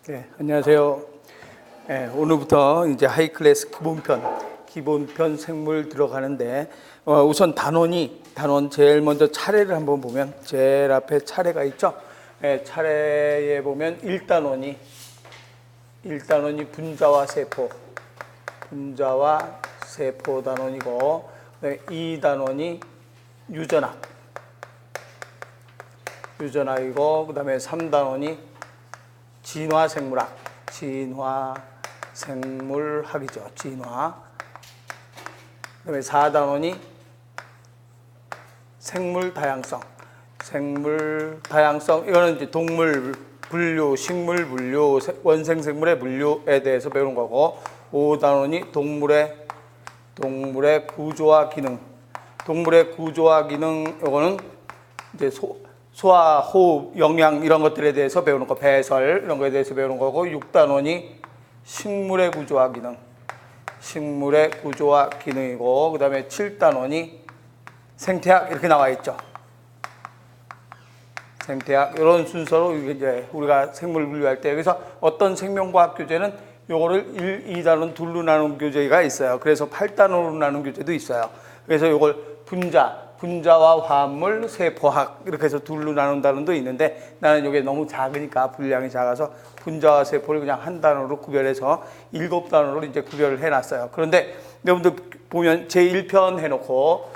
네, 안녕하세요. 네, 오늘부터 이제 하이클래스 기본편 생물 들어가는데 우선 단원 제일 먼저 차례를 한번 보면 제일 앞에 차례가 있죠. 네, 차례에 보면 1단원이 분자와 세포 단원이고, 네, 2단원이 유전학이고, 그 다음에 3단원이 진화생물학이죠. 진화. 그다음에 4단원이 생물다양성. 이거는 이제 동물 분류, 식물 분류, 원생생물의 분류에 대해서 배우는 거고, 5단원이 동물의 구조와 기능. 요거는 이제 소화, 호흡, 영양 이런 것들에 대해서 배우는 거, 배설 이런 거에 대해서 배우는 거고, 6단원이 식물의 구조와 기능이고, 그 다음에 7단원이 생태학 이렇게 나와 있죠. 생태학 이런 순서로 이제 우리가 생물 분류할 때, 여기서 어떤 생명과학 교재는 요거를 1, 2단원 둘로 나눈 교재가 있어요. 그래서 8단원으로 나눈 교재도 있어요. 그래서 요걸 분자와 화합물, 세포학 이렇게 해서 둘로 나눈 단원도 있는데, 나는 이게 너무 작으니까, 분량이 작아서 분자와 세포를 그냥 한 단어로 구별해서 7단어로 이제 구별을 해놨어요. 그런데 여러분들 보면 제1편 해놓고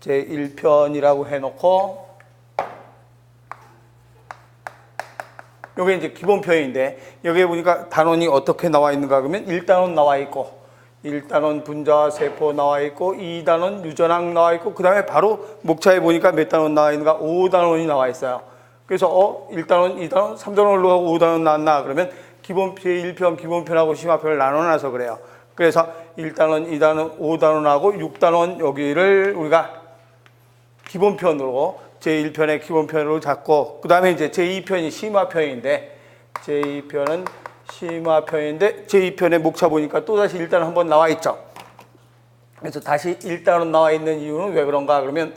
제1편이라고 해놓고, 요게 이제 기본편인데, 여기에 보니까 단원이 어떻게 나와 있는가 그러면 1단원 나와 있고, 1단원 분자와 세포 나와 있고, 2단원 유전학 나와 있고, 그 다음에 바로 목차에 보니까 몇 단원 나와 있는가? 5단원이 나와 있어요. 그래서 1단원, 2단원, 3단원으로 가고 5단원 나왔나? 그러면 제1편 기본편하고 심화편을 나눠놔서 그래요. 그래서 1단원, 2단원, 5단원하고 6단원 여기를 우리가 기본편으로, 제1편의 기본편으로 잡고, 그 다음에 이제 제2편이 심화편인데, 제2편의 목차 보니까 또다시 1단원 한번 나와 있죠. 그래서 다시 1단원 나와 있는 이유는 왜 그런가 그러면,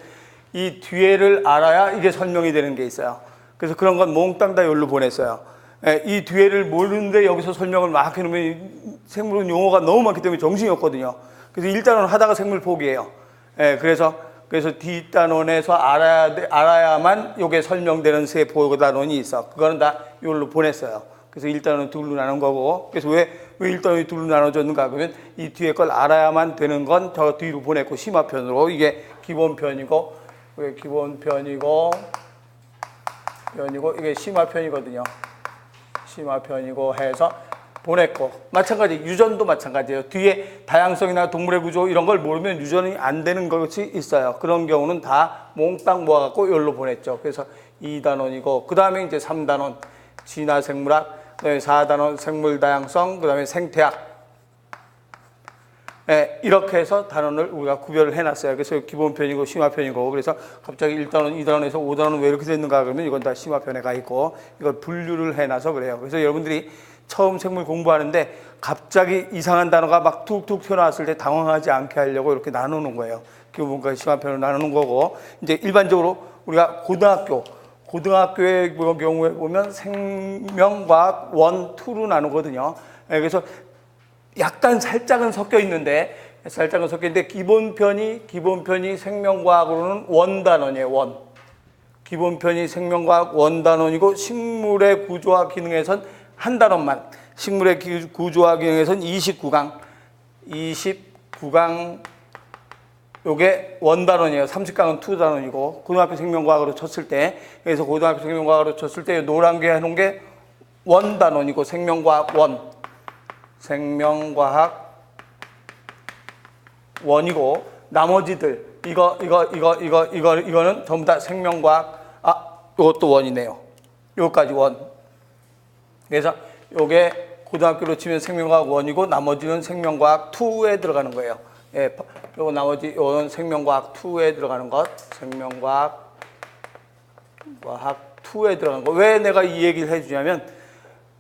이 뒤에를 알아야 이게 설명이 되는 게 있어요. 그래서 그런 건 몽땅 다 여기로 보냈어요. 이 뒤에를 모르는데 여기서 설명을 막 해놓으면 생물은 용어가 너무 많기 때문에 정신이 없거든요. 그래서 1단원 하다가 생물 포기해요. 그래서 뒷단원에서 알아야만 요게 설명되는 세포 단원이 있어. 그거는 다 여기로 보냈어요. 그래서 1단원 둘로 나눈 거고, 그래서 왜 1단원이 둘로 나눠졌는가 그러면, 이 뒤에 걸 알아야만 되는 건 저 뒤로 보냈고, 심화편으로 이게 기본편이고 이게 심화편이거든요. 심화편이고 해서 보냈고, 마찬가지 유전도 마찬가지예요. 뒤에 다양성이나 동물의 구조 이런 걸 모르면 유전이 안 되는 것이 있어요. 그런 경우는 다 몽땅 모아갖고 여기로 보냈죠. 그래서 2단원이고, 그 다음에 이제 3단원 진화생물학, 그다음에 4단원 생물다양성, 그 다음에 생태학. 이렇게 해서 단원을 우리가 구별을 해놨어요. 그래서 기본편이고 심화편이고, 그래서 갑자기 1단원, 2단원에서 5단원 왜 이렇게 됐는가 그러면 이건 다 심화편에 가 있고, 이걸 분류를 해놔서 그래요. 그래서 여러분들이 처음 생물 공부하는데 갑자기 이상한 단어가 막 툭툭 튀어나왔을 때 당황하지 않게 하려고 이렇게 나누는 거예요. 기본편과 심화편을 나누는 거고, 이제 일반적으로 우리가 고등학교의 경우에 보면 생명과학 1, 2로 나누거든요. 그래서 약간 살짝은 섞여 있는데 기본편이 생명과학으로는 원단원이에요. 기본편이 생명과학 원단원이고, 식물의 구조와 기능에선 한 단원만, 식물의 구조와 기능에선 29강 요게 원단원이에요. 30강은 2단원이고, 고등학교 생명과학으로 쳤을 때, 그래서 고등학교 생명과학으로 쳤을 때 노란 게 해놓은 게 원단원이고, 생명과학 원이고, 나머지들 이거는 전부 다 생명과학, 이것도 원이네요. 요까지 원. 그래서 요게 고등학교로 치면 생명과학 1이고, 나머지는 생명과학 2에 들어가는 거예요. 요거 나머지 요건 생명과학 2에 들어가는 것, 생명과학 2에 들어가는 거. 왜 내가 이 얘기를 해주냐면,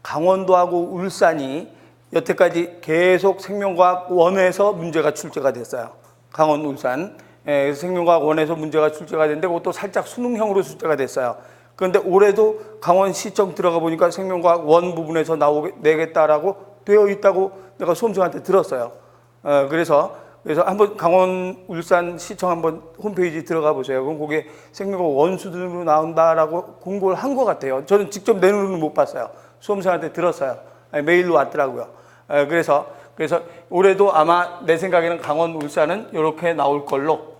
강원도하고 울산이 여태까지 계속 생명과학 1에서 문제가 출제가 됐어요. 강원, 울산. 생명과학 1에서 문제가 출제가 됐는데, 그것도 살짝 수능형으로 출제가 됐어요. 그런데 올해도 강원시청 들어가 보니까 생명과학 원 부분에서 내겠다라고 되어 있다고 내가 수험생한테 들었어요. 그래서 한번 강원 울산 시청 한번 홈페이지 들어가 보세요. 그럼 거기에 생명과학 원 수준으로 나온다라고 공고를 한 것 같아요. 저는 직접 내 눈으로 못 봤어요. 수험생한테 들었어요. 메일로 왔더라고요. 그래서 올해도 아마 내 생각에는 강원 울산은 이렇게 나올 걸로,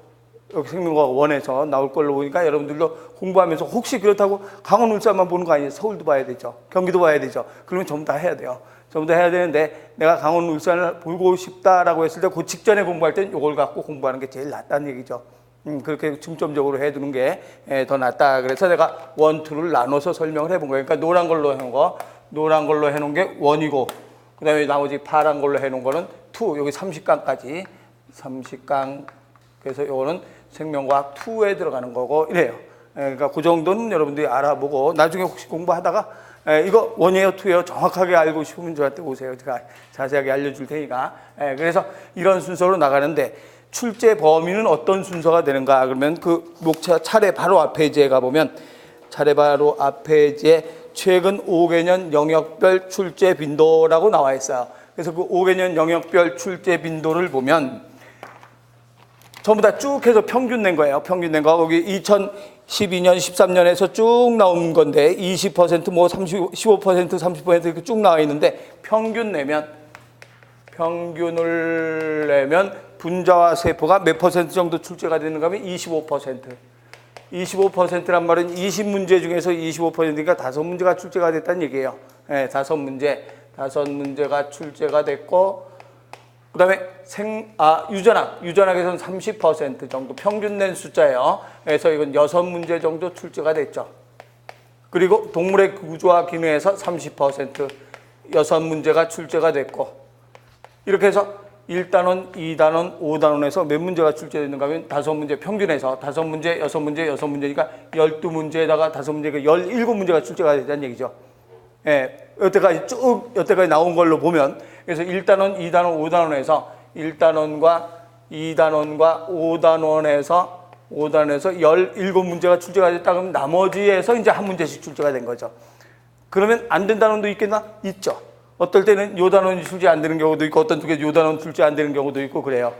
여기 생명과학 원에서 나올 걸로 보니까 여러분들도 공부하면서 혹시 그렇다고 강원 울산만 보는 거 아니에요. 서울도 봐야 되죠. 경기도 봐야 되죠. 그러면 전부 다 해야 돼요. 전부 다 해야 되는데 내가 강원 울산을 보고 싶다라고 했을 때 그 직전에 공부할 땐 이걸 갖고 공부하는 게 제일 낫다는 얘기죠. 그렇게 중점적으로 해두는 게 더 낫다. 그래서 내가 원, 투를 나눠서 설명을 해본 거예요. 그러니까 노란 걸로 해놓은 게 원이고, 그 다음에 나머지 파란 걸로 해놓은 거는 투, 여기 30강까지 30강. 그래서 이거는 생명과학 2에 들어가는 거고 이래요. 그러니까 그 정도는 여러분들이 알아보고 나중에 혹시 공부하다가 이거 원이에요, 2예요 정확하게 알고 싶으면 저한테 오세요. 제가 자세하게 알려줄 테니까. 그래서 이런 순서로 나가는데 출제 범위는 어떤 순서가 되는가 그러면 그 목차 차례 바로 앞 페이지에 가보면 차례 바로 앞 페이지에 최근 5개년 영역별 출제 빈도라고 나와 있어요. 그래서 그 5개년 영역별 출제 빈도를 보면 전부 다 쭉 해서 평균 낸 거예요. 평균 낸 거. 거기 2012년, 13년에서 쭉 나온 건데 20%, 뭐 30, 15%, 30% 이렇게 쭉 나와 있는데 평균을 내면 분자와 세포가 몇 퍼센트 정도 출제가 되는가 하면 25%. 25%란 말은 20문제 중에서 25%니까 5문제가 출제가 됐다는 얘기예요. 네, 5문제가 출제가 됐고, 그 다음에 유전학에서는 30% 정도 평균 낸 숫자예요. 그래서 이건 6문제 정도 출제가 됐죠. 그리고 동물의 구조와 기능에서 30% 6문제가 출제가 됐고, 이렇게 해서 1단원, 2단원, 5단원에서 몇 문제가 출제됐는가 하면 5문제 평균에서 5문제, 6문제, 6문제니까 12문제에다가 5문제가 17문제가 출제가 됐다는 얘기죠. 예, 여태까지 나온 걸로 보면, 그래서 1단원, 2단원, 5단원에서 1단원과 2단원과 5단원에서 17문제가 출제가 됐다 그러면 나머지에서 이제 한 문제씩 출제가 된 거죠. 그러면 안 된 단원도 있겠나? 있죠. 어떨 때는 요 단원이 출제 안 되는 경우도 있고, 어떤 요 단원 출제 안 되는 경우도 있고 그래요.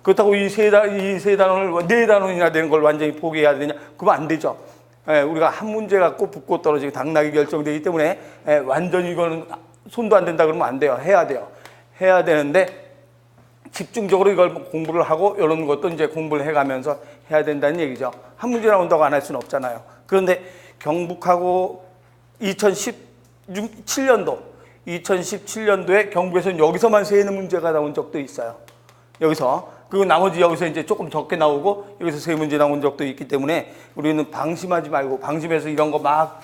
그렇다고 이 세 단원을 4단원이나 되는 걸 완전히 포기해야 되냐? 그러면 안 되죠. 우리가 한 문제 갖고 붙고 떨어지고 당락이 결정되기 때문에 완전히 이거는 손도 안 된다 그러면 안 돼요. 해야 돼요. 해야 되는데 집중적으로 이걸 공부를 하고 이런 것도 이제 공부를 해가면서 해야 된다는 얘기죠. 한 문제 나온다고 안 할 수는 없잖아요. 그런데 경북하고 2017년도에 경북에서는 여기서만 3문제가 나온 적도 있어요. 그리고 나머지 여기서 이제 조금 적게 나오고 여기서 3문제 나온 적도 있기 때문에 우리는 방심하지 말고, 방심해서 이런 거 막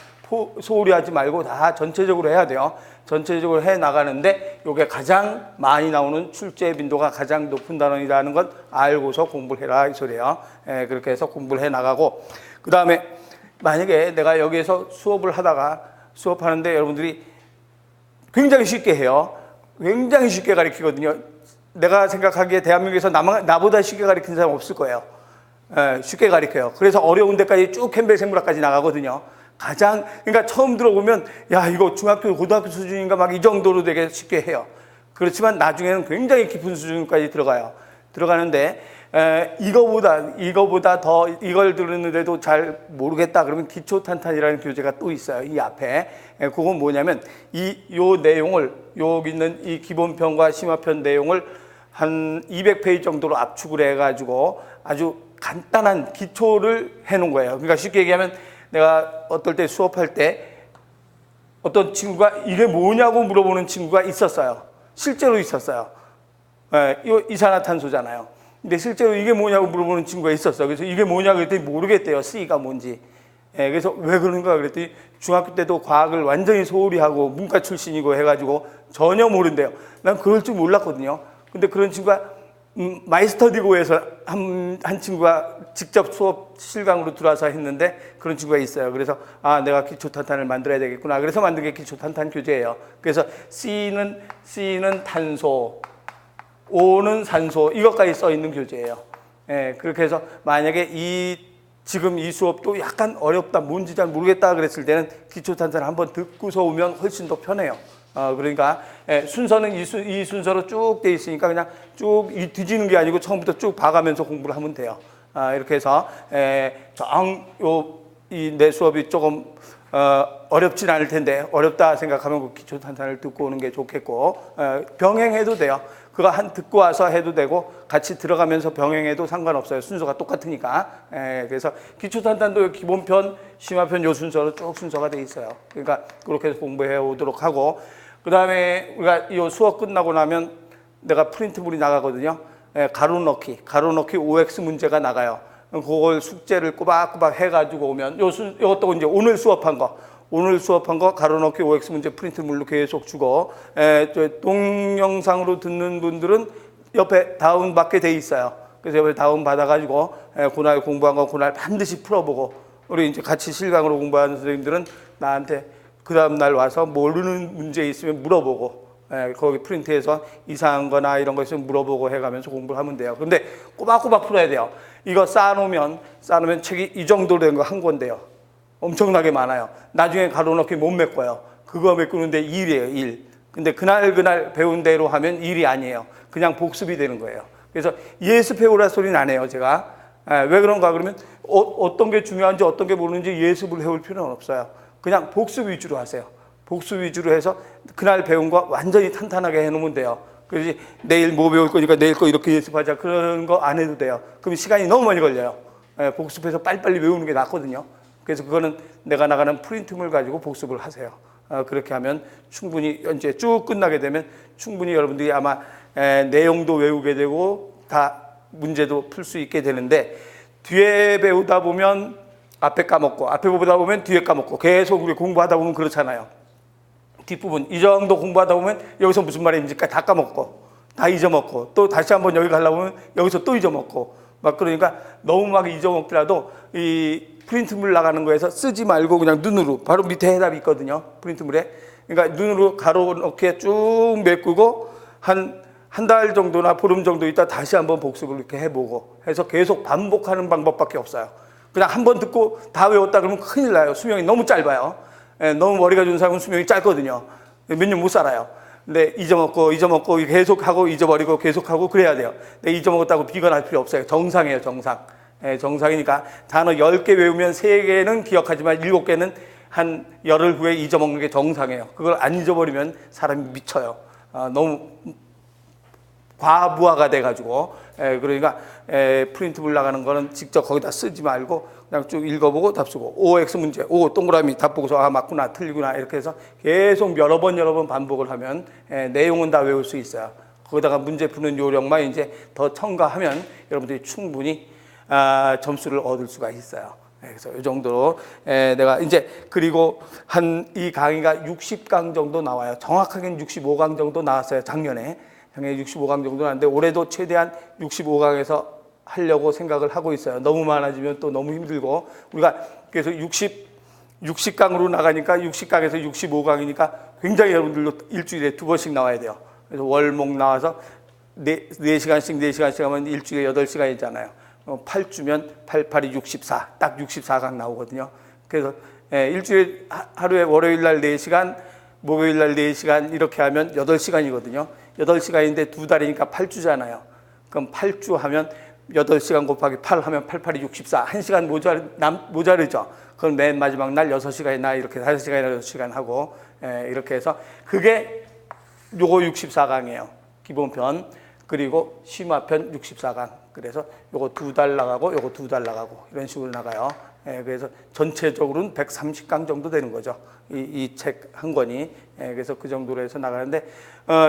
소홀히 하지 말고 다 전체적으로 해야 돼요. 전체적으로 해 나가는데 이게 가장 많이 나오는 출제 빈도가 가장 높은 단원이라는 건 알고서 공부를 해라 이 소리예요. 그렇게 해서 공부를 해 나가고, 그 다음에 만약에 내가 여기에서 수업하는데 여러분들이 굉장히 쉽게 해요. 굉장히 쉽게 가르치거든요. 내가 생각하기에 대한민국에서 나보다 쉽게 가르치는 사람 없을 거예요. 쉽게 가르쳐요. 그래서 어려운 데까지 쭉 캠벨 생물학까지 나가거든요. 그러니까 처음 들어보면 야 이거 중학교 고등학교 수준인가 막 이 정도로 되게 쉽게 해요. 그렇지만 나중에는 굉장히 깊은 수준까지 들어가는데 이거보다 더 이걸 들었는데도 잘 모르겠다 그러면 기초탄탄이라는 교재가 또 있어요. 이 앞에. 그건 뭐냐면 요 내용을, 여기 있는 이 기본편과 심화편 내용을 한 200페이지 정도로 압축을 해가지고 아주 간단한 기초를 해놓은 거예요. 그러니까 쉽게 얘기하면 내가 어떨 때 수업할 때 어떤 친구가 이게 뭐냐고 물어보는 친구가 있었어요. 실제로 있었어요. 이거 이산화탄소잖아요. 근데 실제로 이게 뭐냐고 물어보는 친구가 있었어요. 그래서 이게 뭐냐고 그랬더니 모르겠대요. C가 뭔지. 그래서 왜 그런가 그랬더니 중학교 때도 과학을 완전히 소홀히 하고 문과 출신이고 해가지고 전혀 모른대요. 난 그럴 줄 몰랐거든요. 근데 그런 친구가 마이스터디고에서 한 친구가 직접 수업 실강으로 들어와서 했는데 그런 친구가 있어요. 그래서 내가 기초탄탄을 만들어야 되겠구나. 그래서 만든 게 기초탄탄 교재예요. 그래서 C는 탄소, O는 산소, 이것까지 써 있는 교재예요. 그렇게 해서 만약에 이 지금 이 수업도 약간 어렵다, 뭔지 잘 모르겠다 그랬을 때는 기초탄산을 한번 듣고서 오면 훨씬 더 편해요. 그러니까 순서는 이 순서로 쭉 돼 있으니까 그냥 쭉 뒤지는 게 아니고 처음부터 쭉 봐가면서 공부를 하면 돼요. 이렇게 해서 이 내 수업이 조금 어렵진 않을 텐데 어렵다 생각하면 그 기초탄산을 듣고 오는 게 좋겠고, 병행해도 돼요. 그거 듣고 와서 해도 되고 같이 들어가면서 병행해도 상관없어요. 순서가 똑같으니까. 그래서 기초탄산도 기본편, 심화편 요 순서로 쭉 순서가 돼 있어요. 그러니까 그렇게 해서 공부해 오도록 하고, 그 다음에 우리가 이 수업 끝나고 나면 내가 프린트물이 나가거든요. 가로 넣기 OX 문제가 나가요. 그걸 숙제를 꼬박꼬박 해가지고 오면 요것도 이제 오늘 수업한 거 가로 넣기 OX 문제 프린트물로 계속 주고, 동영상으로 듣는 분들은 옆에 다운 받게 돼 있어요. 그래서 옆에 다운 받아가지고 그날 공부한 거 그날 반드시 풀어보고, 우리 이제 같이 실강으로 공부하는 선생님들은 나한테 그 다음날 와서 모르는 문제 있으면 물어보고, 거기 프린트해서 이상한 거나 이런 거 있으면 물어보고 해가면서 공부를 하면 돼요. 근데 꼬박꼬박 풀어야 돼요. 이거 쌓아놓으면 책이 이 정도 된 거 한 권데요. 엄청나게 많아요. 나중에 가로넣기 못 메꿔요. 그거 메꾸는데 일이에요, 일. 근데 그날 배운 대로 하면 일이 아니에요. 그냥 복습이 되는 거예요. 그래서 예습해오라 소리는 안 해요, 제가. 왜 그런가 그러면 어떤 게 중요한지 어떤 게 모르는지 예습을 해올 필요는 없어요. 그냥 복습 위주로 하세요. 복습 위주로 해서 그날 배운 거 완전히 탄탄하게 해놓으면 돼요. 그래서 내일 뭐 배울 거니까 내일 거 이렇게 예습하자, 그런 거 안 해도 돼요. 그럼 시간이 너무 많이 걸려요. 복습해서 빨리빨리 외우는 게 낫거든요. 그래서 그거는 내가 나가는 프린트물 가지고 복습을 하세요. 그렇게 하면 충분히 이제 쭉 끝나게 되면 충분히 여러분들이 아마 내용도 외우게 되고 다 문제도 풀 수 있게 되는데, 뒤에 배우다 보면 앞에 까먹고, 앞에 보다 보면 뒤에 까먹고, 계속 우리 공부하다 보면 그렇잖아요. 뒷부분 이 정도 공부하다 보면 여기서 무슨 말인지 다 까먹고, 다 잊어먹고, 또 다시 한번 여기 가려고 하면 여기서 또 잊어먹고 막, 그러니까 너무 막 잊어먹더라도 이 프린트물 나가는 거에서 쓰지 말고 그냥 눈으로, 바로 밑에 해답이 있거든요, 프린트물에. 그러니까 눈으로 가로 넣기에 쭉 메꾸고 한 달 정도나 보름 정도 있다 다시 한번 복습을 이렇게 해보고 해서 계속 반복하는 방법밖에 없어요. 그냥 한번 듣고 다 외웠다 그러면 큰일 나요. 수명이 너무 짧아요. 너무 머리가 좋은 사람은 수명이 짧거든요. 몇 년 못 살아요. 근데 잊어먹고 계속하고 잊어버리고 계속하고 그래야 돼요. 근데 잊어먹었다고 비관할 필요 없어요. 정상이에요, 정상. 정상이니까 단어 10개 외우면 3개는 기억하지만 7개는 한 열흘 후에 잊어먹는 게 정상이에요. 그걸 안 잊어버리면 사람이 미쳐요. 너무 과부하가 돼가지고. 그러니까 프린트물 나가는 거는 직접 거기다 쓰지 말고 그냥 쭉 읽어보고 답 쓰고, OX 문제, O 동그라미 답 보고서 맞구나 틀리구나 이렇게 해서 계속 여러 번 반복을 하면 내용은 다 외울 수 있어요. 거기다가 문제 푸는 요령만 이제 더 첨가하면 여러분들이 충분히 점수를 얻을 수가 있어요. 그래서 이 정도로 내가 이제, 그리고 이 강의가 60강 정도 나와요. 정확하게는 65강 정도 나왔어요, 작년에 65강 정도 나왔는데 올해도 최대한 65강에서 하려고 생각을 하고 있어요. 너무 많아지면 또 너무 힘들고, 우리가 그래서 60강으로 나가니까 60강에서 65강이니까 굉장히 여러분들도 일주일에 2번씩 나와야 돼요. 그래서 월목 나와서 4시간씩 하면 일주일에 8시간이잖아요. 8주면 8, 8이 64, 딱 64강 나오거든요. 그래서 일주일에 하루에 월요일 날 4시간, 목요일 날 4시간 이렇게 하면 8시간이거든요. 8시간인데 2달이니까 8주잖아요. 그럼 8주 하면 8시간 곱하기 8 하면 8, 8이 64. 1시간 모자르죠. 그럼 맨 마지막 날 6시간이나 이렇게 5시간이나 6시간 하고, 이렇게 해서 그게 요거 64강이에요. 기본편. 그리고 심화편 64강. 그래서 요거 2달 나가고 요거 2달 나가고 이런 식으로 나가요. 그래서 전체적으로는 130강 정도 되는 거죠. 이 책 한 권이. 그래서 그 정도로 해서 나가는데,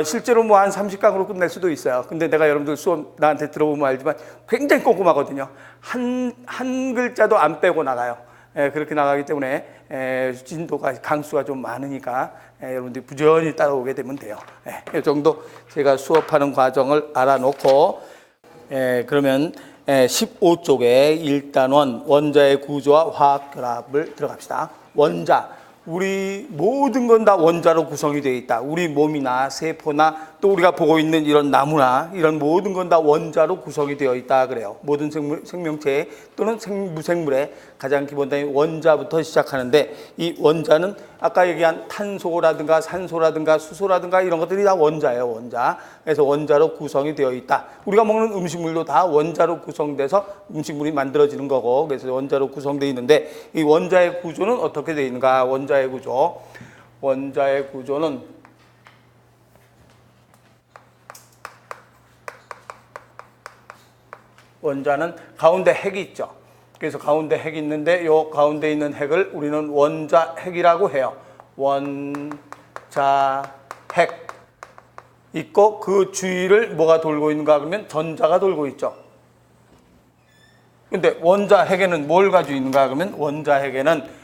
실제로 뭐 한 30강으로 끝낼 수도 있어요. 근데 내가 여러분들 수업 나한테 들어보면 알지만 굉장히 꼼꼼하거든요. 한 글자도 안 빼고 나가요. 그렇게 나가기 때문에 진도가, 강수가 좀 많으니까 여러분들이 부지런히 따라오게 되면 돼요. 이 정도 제가 수업하는 과정을 알아놓고, 그러면 15쪽에 1단원 원자의 구조와 화학 결합을 들어갑시다. 우리 모든 건 다 원자로 구성이 되어 있다. 우리 몸이나 세포나 또 우리가 보고 있는 이런 나무나 이런 모든 건 다 원자로 구성이 되어 있다 그래요. 모든 생명체 또는 무생물의 가장 기본 단위 원자부터 시작하는데, 이 원자는 아까 얘기한 탄소라든가 산소라든가 수소라든가 이런 것들이 다 원자예요. 원자. 그래서 원자로 구성이 되어 있다. 우리가 먹는 음식물도 다 원자로 구성돼서 음식물이 만들어지는 거고, 그래서 원자로 구성되어 있는데, 이 원자의 구조는 어떻게 되어 있는가? 원자의 구조. 원자의 구조는 원자는 가운데 핵이 있죠. 그래서 가운데 핵이 있는데 요 가운데 있는 핵을 우리는 원자 핵이라고 해요. 원자 핵 있고 그 주위를 뭐가 돌고 있는가 그러면 전자가 돌고 있죠. 근데 원자 핵에는 뭘 가지고 있는가 그러면 원자 핵에는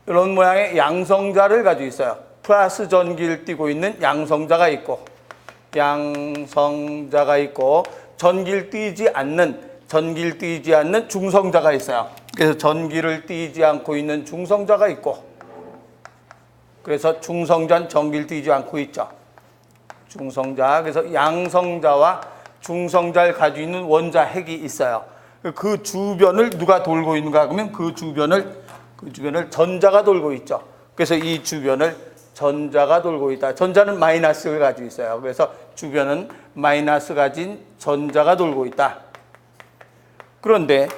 이런 모양의 양성자를 가지고 있어요. 플러스 전기를 띠고 있는 양성자가 있고 전기를 띠지 않는 중성자가 있어요. 그래서 전기를 띠지 않고 있는 중성자가 있고, 그래서 중성자는 전기를 띠지 않고 있죠. 중성자. 그래서 양성자와 중성자를 가지고 있는 원자 핵이 있어요. 그 주변을 누가 돌고 있는가 그러면 그 주변을 전자가 돌고 있죠. 그래서 이 주변을 전자가 돌고 있다. 전자는 마이너스를 가지고 있어요. 그래서 주변은 마이너스 가진 전자가 돌고 있다. 그런데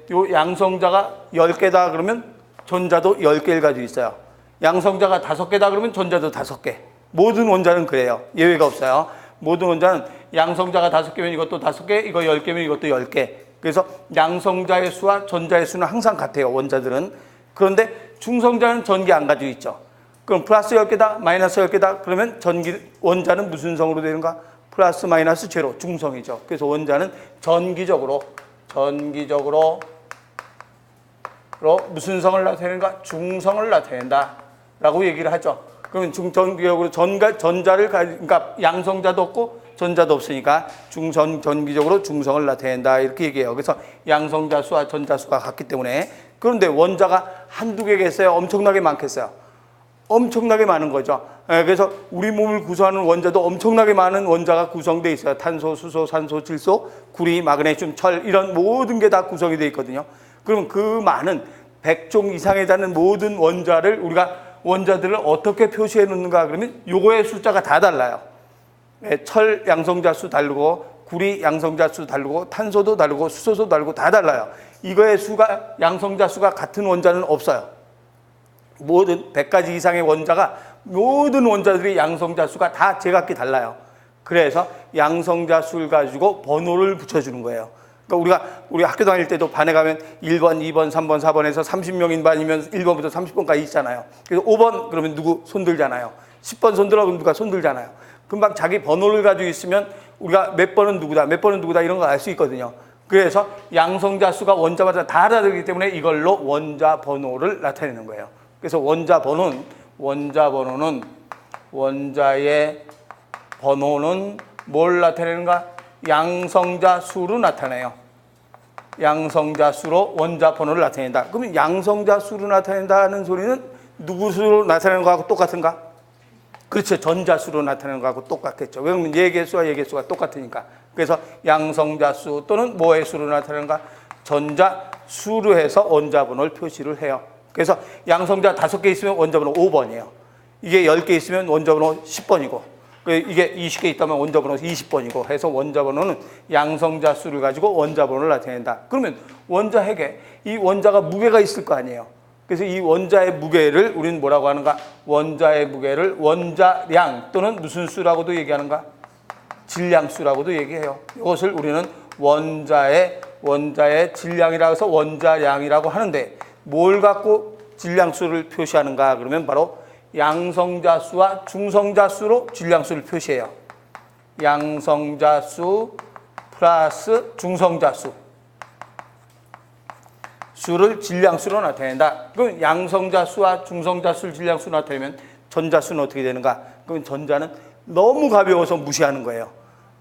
이 양성자가 10개다 그러면 전자도 10개를 가지고 있어요. 양성자가 5개다 그러면 전자도 5개. 모든 원자는 그래요. 예외가 없어요. 모든 원자는 양성자가 5개면 이것도 5개, 이거 10개면 이것도 10개. 그래서 양성자의 수와 전자의 수는 항상 같아요. 원자들은. 그런데 중성자는 전기 안 가지고 있죠. 그럼 플러스 10개다, 마이너스 10개다, 그러면 원자는 무슨 성으로 되는가? 플러스 마이너스 제로, 중성이죠. 그래서 원자는 전기적으로 무슨 성을 나타내는가? 중성을 나타낸다. 라고 얘기를 하죠. 그러면 전기적으로 그러니까 양성자도 없고 전자도 없으니까 전기적으로 중성을 나타낸다. 이렇게 얘기해요. 그래서 양성자 수와 전자 수가 같기 때문에. 그런데 원자가 한두 개겠어요? 엄청나게 많겠어요? 엄청나게 많은 거죠. 그래서 우리 몸을 구성하는 원자도 엄청나게 많은 원자가 구성되어 있어요. 탄소, 수소, 산소, 질소, 구리, 마그네슘, 철 이런 모든 게 다 구성이 되어 있거든요. 그럼 그 많은 100종 이상에 달하는 모든 원자들을 어떻게 표시해 놓는가 그러면 요거의 숫자가 다 달라요. 철 양성자 수 다르고 구리 양성자 수 다르고 탄소도 다르고 수소도 다르고 다 달라요. 이거의 수가 양성자 수가 같은 원자는 없어요. 모든 100가지 이상의 모든 원자들이 양성자 수가 다 제각기 달라요. 그래서 양성자 수를 가지고 번호를 붙여주는 거예요. 그러니까 우리 학교 다닐 때도 반에 가면 1번, 2번, 3번, 4번에서 30명인 반이면 1번부터 30번까지 있잖아요. 그래서 5번 그러면 누구 손들잖아요. 10번 손들어 그러면 누가 손들잖아요. 금방 자기 번호를 가지고 있으면 우리가 몇 번은 누구다 이런 거 알 수 있거든요. 그래서 양성자 수가 원자마다 다 다르기 때문에 이걸로 원자 번호를 나타내는 거예요. 그래서 원자의 번호는 뭘 나타내는가? 양성자 수로 나타내요. 양성자 수로 원자 번호를 나타낸다. 그러면 양성자 수로 나타낸다는 소리는 누구 수로 나타내는 거하고 똑같은가? 그렇죠. 전자 수로 나타내는 거하고 똑같겠죠. 왜냐하면 예개수와 예개수가 똑같으니까. 그래서 양성자 수 또는 뭐의 수로 나타내는가? 전자 수로 해서 원자 번호를 표시를 해요. 그래서 양성자 5개 있으면 원자번호 5번이에요. 이게 10개 있으면 원자번호 10번이고, 이게 20개 있다면 원자번호 20번이고 해서 원자번호는 양성자 수를 가지고 원자번호를 나타낸다. 그러면 원자 핵에 이 원자가 무게가 있을 거 아니에요. 그래서 이 원자의 무게를 우리는 뭐라고 하는가? 원자의 무게를 원자량 또는 무슨 수라고도 얘기하는가? 질량수라고도 얘기해요. 이것을 우리는 원자의 질량이라고 해서 원자량이라고 하는데, 뭘 갖고 질량수를 표시하는가 그러면 바로 양성자수와 중성자수로 질량수를 표시해요. 양성자수 플러스 중성자수 수를 질량수로 나타낸다. 그럼 양성자수와 중성자수를 질량수로 나타내면 전자수는 어떻게 되는가? 그럼 전자는 너무 가벼워서 무시하는 거예요.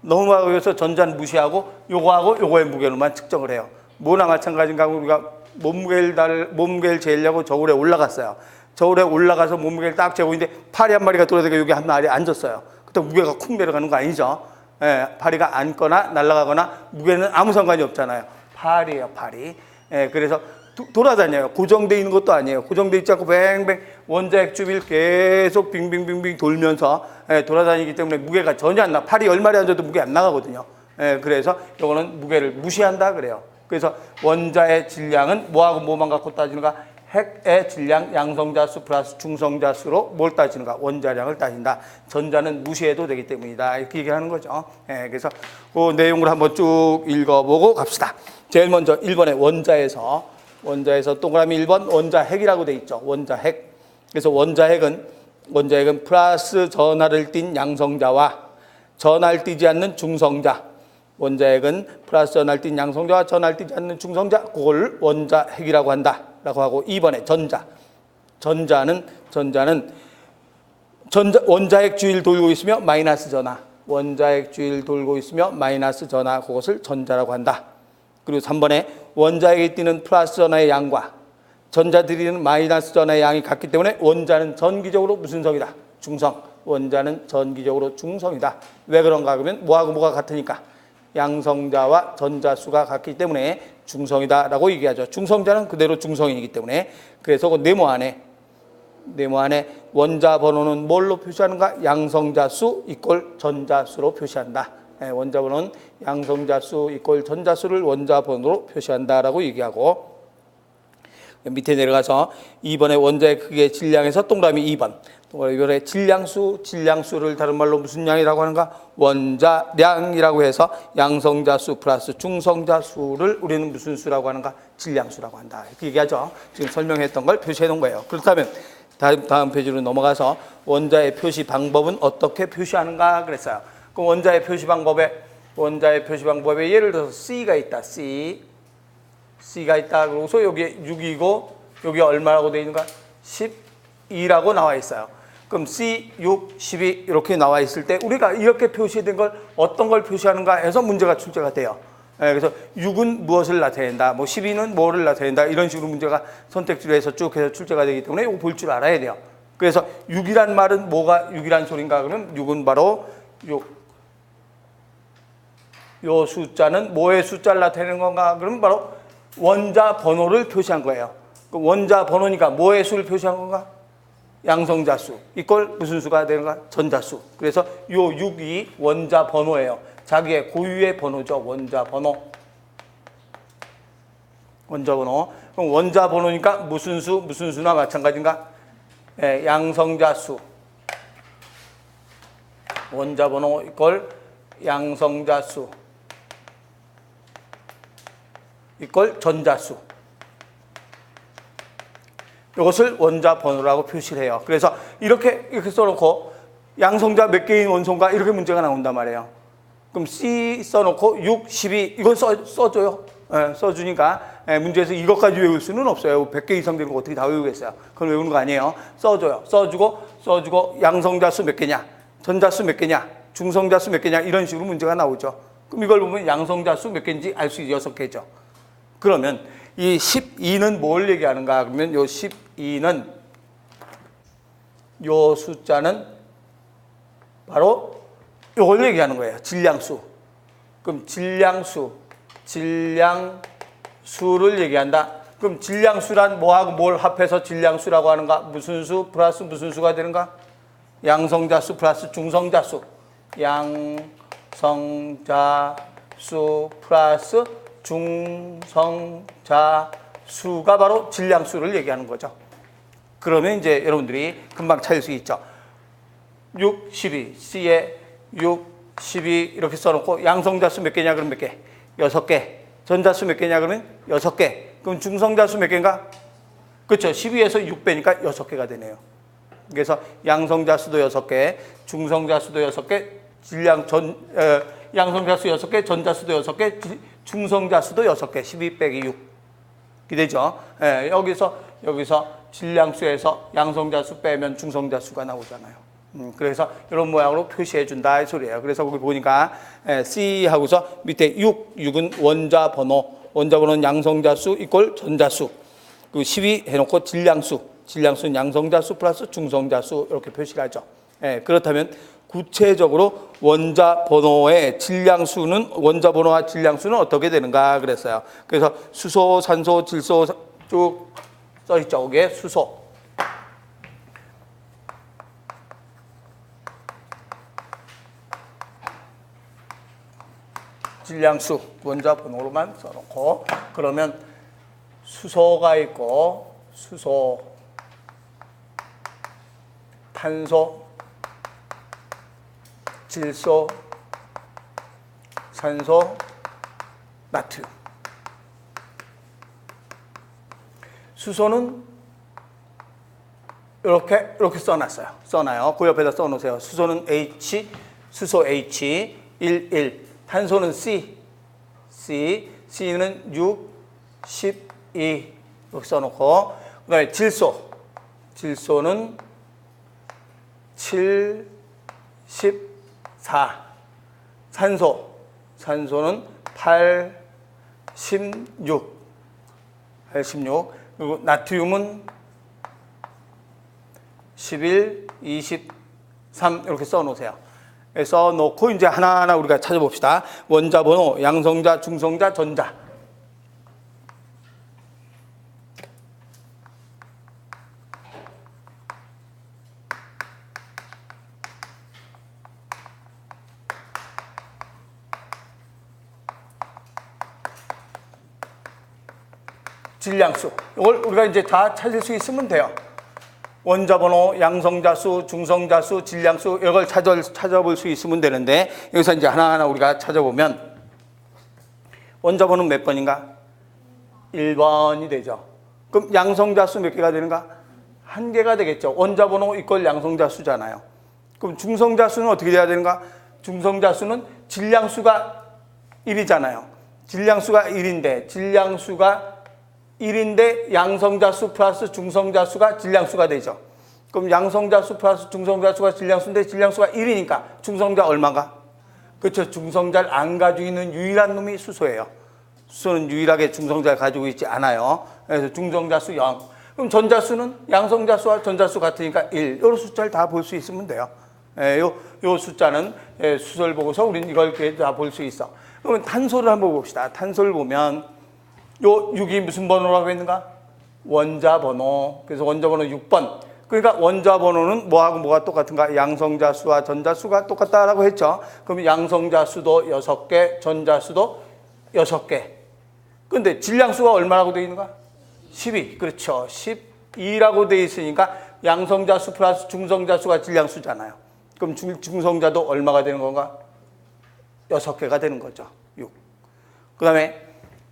너무 가벼워서 전자는 무시하고 요거하고 요거의 무게로만 측정을 해요. 뭐나 마찬가지인가? 우리가 몸무게를 재려고 저울에 올라갔어요. 저울에 올라가서 몸무게를 딱 재고 있는데 파리 한 마리가 돌아다니고 여기 한 마리 앉았어요. 그때 무게가 쿵 내려가는 거 아니죠? 예, 파리가 앉거나 날아가거나 무게는 아무 상관이 없잖아요. 파리예요, 파리. 예, 그래서 돌아다녀요. 고정되어 있는 것도 아니에요. 고정되어 있지 않고 뱅뱅 원자핵 주위를 계속 빙빙빙빙 돌면서 돌아다니기 때문에 무게가 전혀 안 나. 팔이 10마리 앉아도 무게 안 나가거든요. 그래서 이거는 무게를 무시한다 그래요. 그래서 원자의 질량은 뭐하고 뭐만 갖고 따지는가? 핵의 질량 양성자수 플러스 중성자수로 뭘 따지는가? 원자량을 따진다. 전자는 무시해도 되기 때문이다. 이렇게 얘기하는 거죠. 그래서 그 내용을 한번 쭉 읽어보고 갑시다. 제일 먼저 1번에 원자에서 동그라미 1번 원자핵이라고 돼 있죠. 원자핵. 그래서 원자핵은 플러스 전하를 띤 양성자와 전하를 띠지 않는 중성자. 원자핵은 플러스 전하를 띈 양성자와 전하를 띠지 않는 중성자. 그걸 원자핵이라고 한다라고 하고 2번에 전자는 원자핵 주위를 돌고 있으며 마이너스 전하. 원자핵 주위를 돌고 있으며 마이너스 전하. 그것을 전자라고 한다. 그리고 3번에 원자핵이 띠는 플러스 전하의 양과 전자들이는 마이너스 전하의 양이 같기 때문에 원자는 전기적으로 무슨 성이다? 중성. 원자는 전기적으로 중성이다. 왜 그런가? 그러면 뭐하고 뭐가 같으니까 양성자와 전자수가 같기 때문에 중성이다라고 얘기하죠. 중성자는 그대로 중성이기 때문에. 그래서 그 네모 안에 원자 번호는 뭘로 표시하는가? 양성자수 이꼴 전자수로 표시한다. 원자 번호는 양성자수 이꼴 전자수를 원자 번호로 표시한다라고 얘기하고, 밑에 내려가서 2번의 원자의 크기의 질량에서 동그라미 2번. 이번에 질량수를 다른 말로 무슨 양이라고 하는가? 원자량이라고 해서 양성자수 플러스 중성자수를 우리는 무슨 수라고 하는가? 질량수라고 한다. 이렇게 얘기하죠. 지금 설명했던 걸 표시해 놓은 거예요. 그렇다면 다음 페이지로 넘어가서 원자의 표시 방법은 어떻게 표시하는가 그랬어요. 그럼 원자의 표시 방법에 예를 들어서 C가 있다. C가 있다. 그러고서 여기에 6이고 여기 얼마라고 되어 있는가? 12라고 나와 있어요. 그럼 C, 6, 12 이렇게 나와 있을 때 우리가 이렇게 표시된 걸 어떤 걸 표시하는가 해서 문제가 출제가 돼요. 그래서 6은 무엇을 나타낸다, 뭐 12는 뭐를 나타낸다, 이런 식으로 문제가 선택지로 해서 쭉 해서 출제가 되기 때문에 이거 볼 줄 알아야 돼요. 그래서 6이란 말은 뭐가 6이란 소린가? 그러면 6은 바로 요 숫자는 뭐의 숫자를 나타내는 건가? 그러면 바로 원자 번호를 표시한 거예요. 그 원자 번호니까 뭐의 수를 표시한 건가? 양성자수. 이걸 무슨 수가 되는가? 전자수. 그래서 요 6이 원자 번호예요. 자기의 고유의 번호죠. 원자 번호. 그럼 원자 번호니까 무슨 수나 마찬가지인가? 양성자수. 원자 번호 이걸 양성자수. 이걸 전자수. 이것을 원자 번호라고 표시를 해요. 그래서 이렇게 써놓고 양성자 몇 개인 원소인가 이렇게 문제가 나온단 말이에요. 그럼 C 써놓고 6, 12 이건 써줘요. 써주니까 문제에서 이것까지 외울 수는 없어요. 100개 이상 되는 거 어떻게 다 외우겠어요. 그건 외우는 거 아니에요. 써줘요. 써주고 양성자수 몇 개냐, 전자수 몇 개냐, 중성자수 몇 개냐 이런 식으로 문제가 나오죠. 그럼 이걸 보면 양성자수 몇 개인지 알 수 6개죠. 그러면 이 12는 뭘 얘기하는가? 그러면 요 12는 요 숫자는 바로 요걸 얘기하는 거예요. 질량수. 그럼 질량수를 얘기한다. 그럼 질량수란 뭐하고 뭘 합해서 질량수라고 하는가? 무슨 수 플러스 무슨 수가 되는가? 양성자수 플러스 중성자수. 양성자수 플러스 중성자수가 바로 질량수를 얘기하는 거죠. 그러면 이제 여러분들이 금방 찾을 수 있죠. 6, 12, C에 6, 12 이렇게 써놓고 양성자수 몇 개냐 그러면 몇 개? 6개. 전자수 몇 개냐 그러면 6개. 그럼 중성자수 몇 개인가? 그렇죠. 12에서 6배니까 6개가 되네요. 그래서 양성자수도 6개, 중성자수도 6개, 양성자수 6개, 전자수도 6개, 중성자수도 6개, 12 빼기 6. 이렇게 되죠. 여기서 질량수에서 양성자수 빼면 중성자수가 나오잖아요. 그래서 이런 모양으로 표시해 준다 이 소리예요. 그래서 거기 보니까 C 하고서 밑에 6은 원자 번호, 원자번호는 양성자수 이꼴 전자수. 그 12 해놓고 질량수. 질량수는 양성자수 플러스 중성자수 이렇게 표시를 하죠. 예, 그렇다면 구체적으로 원자번호의 질량수는 원자번호와 질량수는 어떻게 되는가 그랬어요. 그래서 수소, 산소, 질소 쭉 써 있죠. 이게 수소. 질량수 원자번호로만 써놓고 그러면 수소가 있고 수소, 탄소, 질소, 산소, 나트륨. 수소는 이렇게 써놔요. 그 옆에다 써놓으세요. 수소는 H, 수소 H 11. 탄소는 C, C는 6, 12 이렇게 써놓고 그다음에 질소는 7, 14. 산소는 8, 16. 그리고 나트륨은 11, 23 이렇게 써놓으세요. 써놓고 이제 하나하나 우리가 찾아봅시다. 원자번호, 양성자, 중성자, 전자. 질량수. 이걸 우리가 이제 다 찾을 수 있으면 돼요. 원자번호, 양성자수, 중성자수, 질량수 이걸 찾아볼 수 있으면 되는데 여기서 이제 하나하나 우리가 찾아보면 원자번호는 몇 번인가? 1번이 되죠. 그럼 양성자수 몇 개가 되는가? 1개가 되겠죠. 원자번호 이꼴 양성자수잖아요. 그럼 중성자수는 어떻게 돼야 되는가? 중성자수는 질량수가 1이잖아요. 질량수가 1인데 양성자수 플러스 중성자수가 질량수가 되죠. 그럼 양성자수 플러스 중성자수가 질량수인데 질량수가 1이니까 중성자 얼마가? 그렇죠. 중성자를 안 가지고 있는 유일한 놈이 수소예요. 수소는 유일하게 중성자를 가지고 있지 않아요. 그래서 중성자수 0. 그럼 전자수는 양성자수와 전자수 같으니까 1. 이런 숫자를 다 볼 수 있으면 돼요. 요 숫자는 수소를 보고서 우리는 이걸 다 볼 수 있어. 그러면 탄소를 한번 봅시다. 탄소를 보면 요 6이 무슨 번호라고 했는가? 원자번호. 그래서 원자번호 6번. 그러니까 원자번호는 뭐하고 뭐가 똑같은가? 양성자수와 전자수가 똑같다라고 했죠. 그럼 양성자수도 6개, 전자수도 6개. 근데 질량수가 얼마라고 되어 있는가? 12. 그렇죠. 12라고 되어 있으니까 양성자수 플러스 중성자수가 질량수잖아요. 그럼 중성자도 얼마가 되는 건가? 6개가 되는 거죠. 6. 그 다음에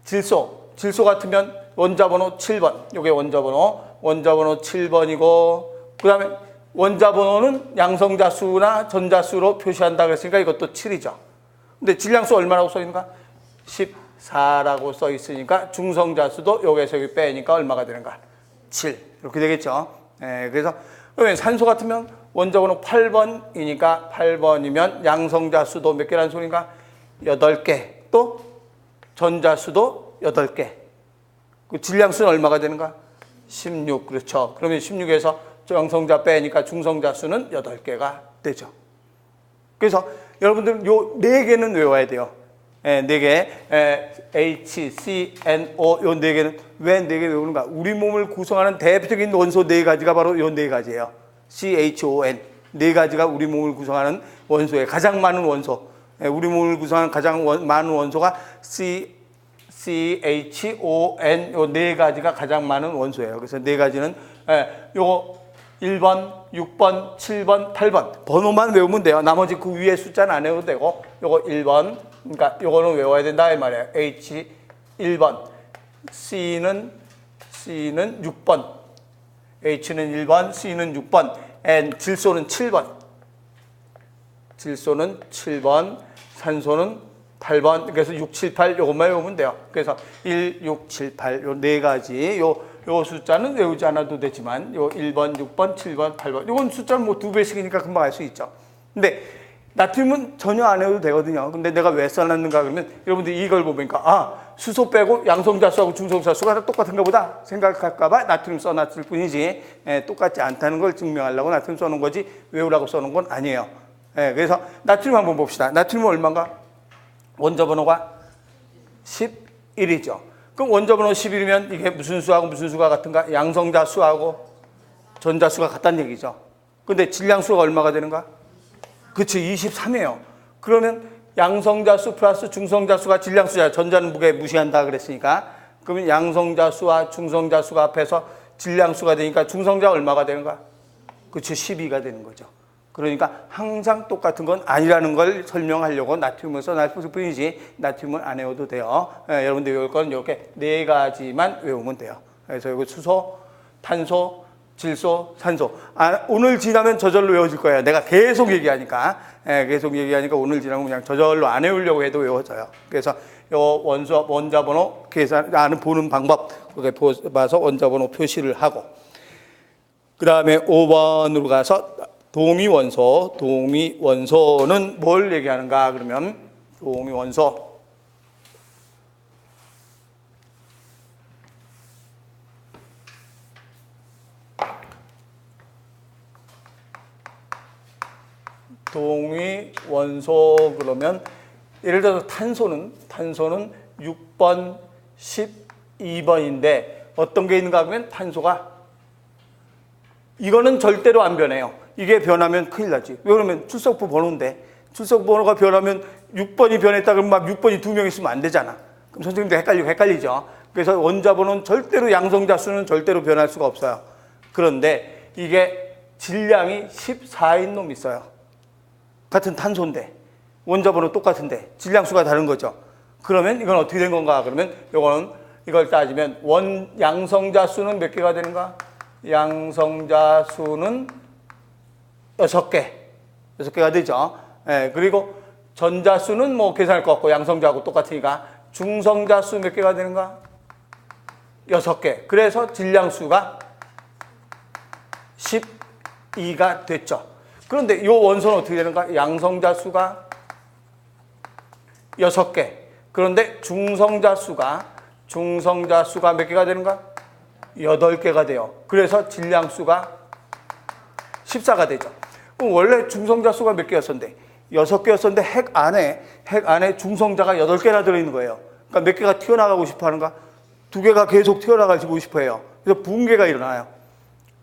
질소 같으면 원자번호 7번. 이게 원자번호 7번이고 그 다음에 원자번호는 양성자수나 전자수로 표시한다 그랬으니까 이것도 7이죠. 근데 질량수 얼마라고 써 있는가? 14라고 써 있으니까 중성자수도 여기에서 여기 빼니까 얼마가 되는가? 7. 이렇게 되겠죠. 그래서 산소 같으면 원자번호 8번이니까 8번이면 양성자수도 몇 개라는 소리인가? 8개. 또 전자수도 8개. 그 질량수는 얼마가 되는가? 16. 그렇죠. 그러면 16에서 양성자 빼니까 중성자수는 8개가 되죠. 그래서 여러분들 요 4개는 외워야 돼요. 4개. H, C, N, O 요 4개는 왜 4개 외우는가? 우리 몸을 구성하는 대표적인 원소 4가지가 바로 요 4가지예요. C, H, O, N. 4가지가 우리 몸을 구성하는 원소의 가장 많은 원소. 우리 몸을 구성하는 가장 많은 원소가 C, H, O, N 요 4가지가 가장 많은 원소예요. 그래서 4가지는 요거 1번, 6번, 7번, 8번 번호만 외우면 돼요. 나머지 그 위에 숫자는 안 외워도 되고 요거 1번 그러니까 요거는 외워야 된다 이 말이에요. H 1번, C는 6번, H는 1번, C는 6번, N 질소는 7번. 질소는 7번, 산소는 8번. 그래서 6, 7, 8 요것만 외우면 돼요. 그래서 1, 6, 7, 8 요 4가지 요 숫자는 외우지 않아도 되지만 요 1번, 6번, 7번, 8번 요건 숫자는 뭐 2배씩이니까 금방 알 수 있죠. 근데 나트륨은 전혀 안 해도 되거든요. 근데 내가 왜 써놨는가 그러면 여러분들이 이걸 보니까 수소 빼고 양성자수하고 중성자수가 다 똑같은가 보다 생각할까 봐 나트륨 써놨을 뿐이지 똑같지 않다는 걸 증명하려고 나트륨 써놓은 거지 외우라고 써놓은 건 아니에요. 그래서 나트륨 한번 봅시다. 나트륨은 얼마인가? 원자번호가 11이죠. 그럼 원자번호 11이면 이게 무슨 수하고 무슨 수가 같은가? 양성자수하고 전자수가 같다는 얘기죠. 근데 질량수가 얼마가 되는가? 그치, 23이에요. 그러면 양성자수 플러스 중성자수가 질량수야. 전자는 무게 무시한다 그랬으니까. 그러면 양성자수와 중성자수가 합해서 질량수가 되니까 중성자가 얼마가 되는가? 그치, 12가 되는 거죠. 그러니까 항상 똑같은 건 아니라는 걸 설명하려고 나트륨을 써놨을 뿐이지 나트륨은 안 외워도 돼요. 여러분들 외울 건 이렇게 4가지만 외우면 돼요. 그래서 여기 수소, 탄소, 질소, 산소. 오늘 지나면 저절로 외워질 거예요. 내가 계속 얘기하니까. 계속 얘기하니까 오늘 지나면 그냥 저절로 안 외우려고 해도 외워져요. 그래서 요 원자번호 계산, 보는 방법, 그렇게 봐서 원자번호 표시를 하고. 그 다음에 5번으로 가서 동위원소. 동위원소는 뭘 얘기하는가? 그러면 동위원소. 동위원소 그러면 예를 들어서 탄소는 6번, 12번인데 어떤 게 있는가 하면 탄소가 이거는 절대로 안 변해요. 이게 변하면 큰일 나지. 왜 그러면 출석부 번호인데 출석부 번호가 변하면 6번이 변했다 그러면 막 6번이 2명 있으면 안 되잖아. 그럼 선생님도 헷갈리죠. 그래서 원자번호는 절대로 양성자수는 절대로 변할 수가 없어요. 그런데 이게 질량이 14인 놈 있어요. 같은 탄소인데 원자번호 똑같은데 질량수가 다른 거죠. 그러면 이건 어떻게 된 건가? 그러면 이걸 따지면 양성자수는 몇 개가 되는가? 양성자수는 6개. 6개가 되죠. 그리고 전자수는 뭐 계산할 것 같고 양성자하고 똑같으니까 중성자수 몇 개가 되는가? 6개. 그래서 질량수가 12가 됐죠. 그런데 이 원소는 어떻게 되는가? 양성자수가 6개. 그런데 중성자수가 몇 개가 되는가? 8개가 돼요. 그래서 질량수가 14가 되죠. 그럼 원래 중성자수가 몇 개였었는데? 6개였었는데 핵 안에 중성자가 8개나 들어있는 거예요. 그러니까 몇 개가 튀어나가고 싶어 하는가? 2개가 계속 튀어나가고 싶어 해요. 그래서 붕괴가 일어나요.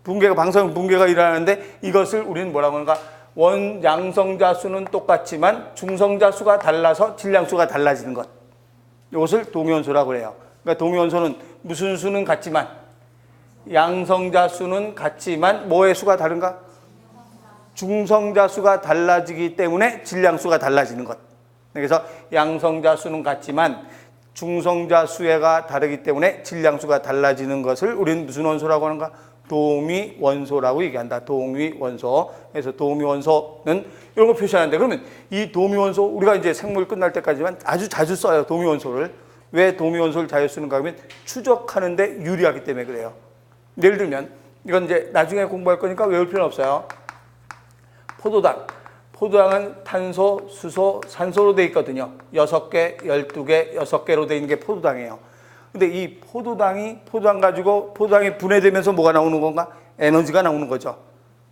방사능 붕괴가 일어나는데 이것을 우리는 뭐라고 하는가? 양성자수는 똑같지만 중성자수가 달라서 질량수가 달라지는 것. 이것을 동위원소라고 해요. 그러니까 동위원소는 무슨 수는 같지만 양성자수는 같지만 뭐의 수가 다른가? 중성자수가 달라지기 때문에 질량수가 달라지는 것. 그래서 양성자수는 같지만 중성자수가 다르기 때문에 질량수가 달라지는 것을 우리는 무슨 원소라고 하는가? 동위원소라고 얘기한다. 동위원소. 그래서 동위원소는 이런 거 표시하는데 그러면 이 동위원소 우리가 이제 생물 끝날 때까지만 아주 자주 써요. 동위원소를. 왜 동위원소를 자주 쓰는가 하면 추적하는데 유리하기 때문에 그래요. 예를 들면 이건 이제 나중에 공부할 거니까 외울 필요는 없어요. 포도당은 탄소, 수소, 산소로 되어 있거든요. 6개, 12개, 6개로 되어 있는 게 포도당이에요. 근데 이 포도당이 분해되면서 뭐가 나오는 건가? 에너지가 나오는 거죠.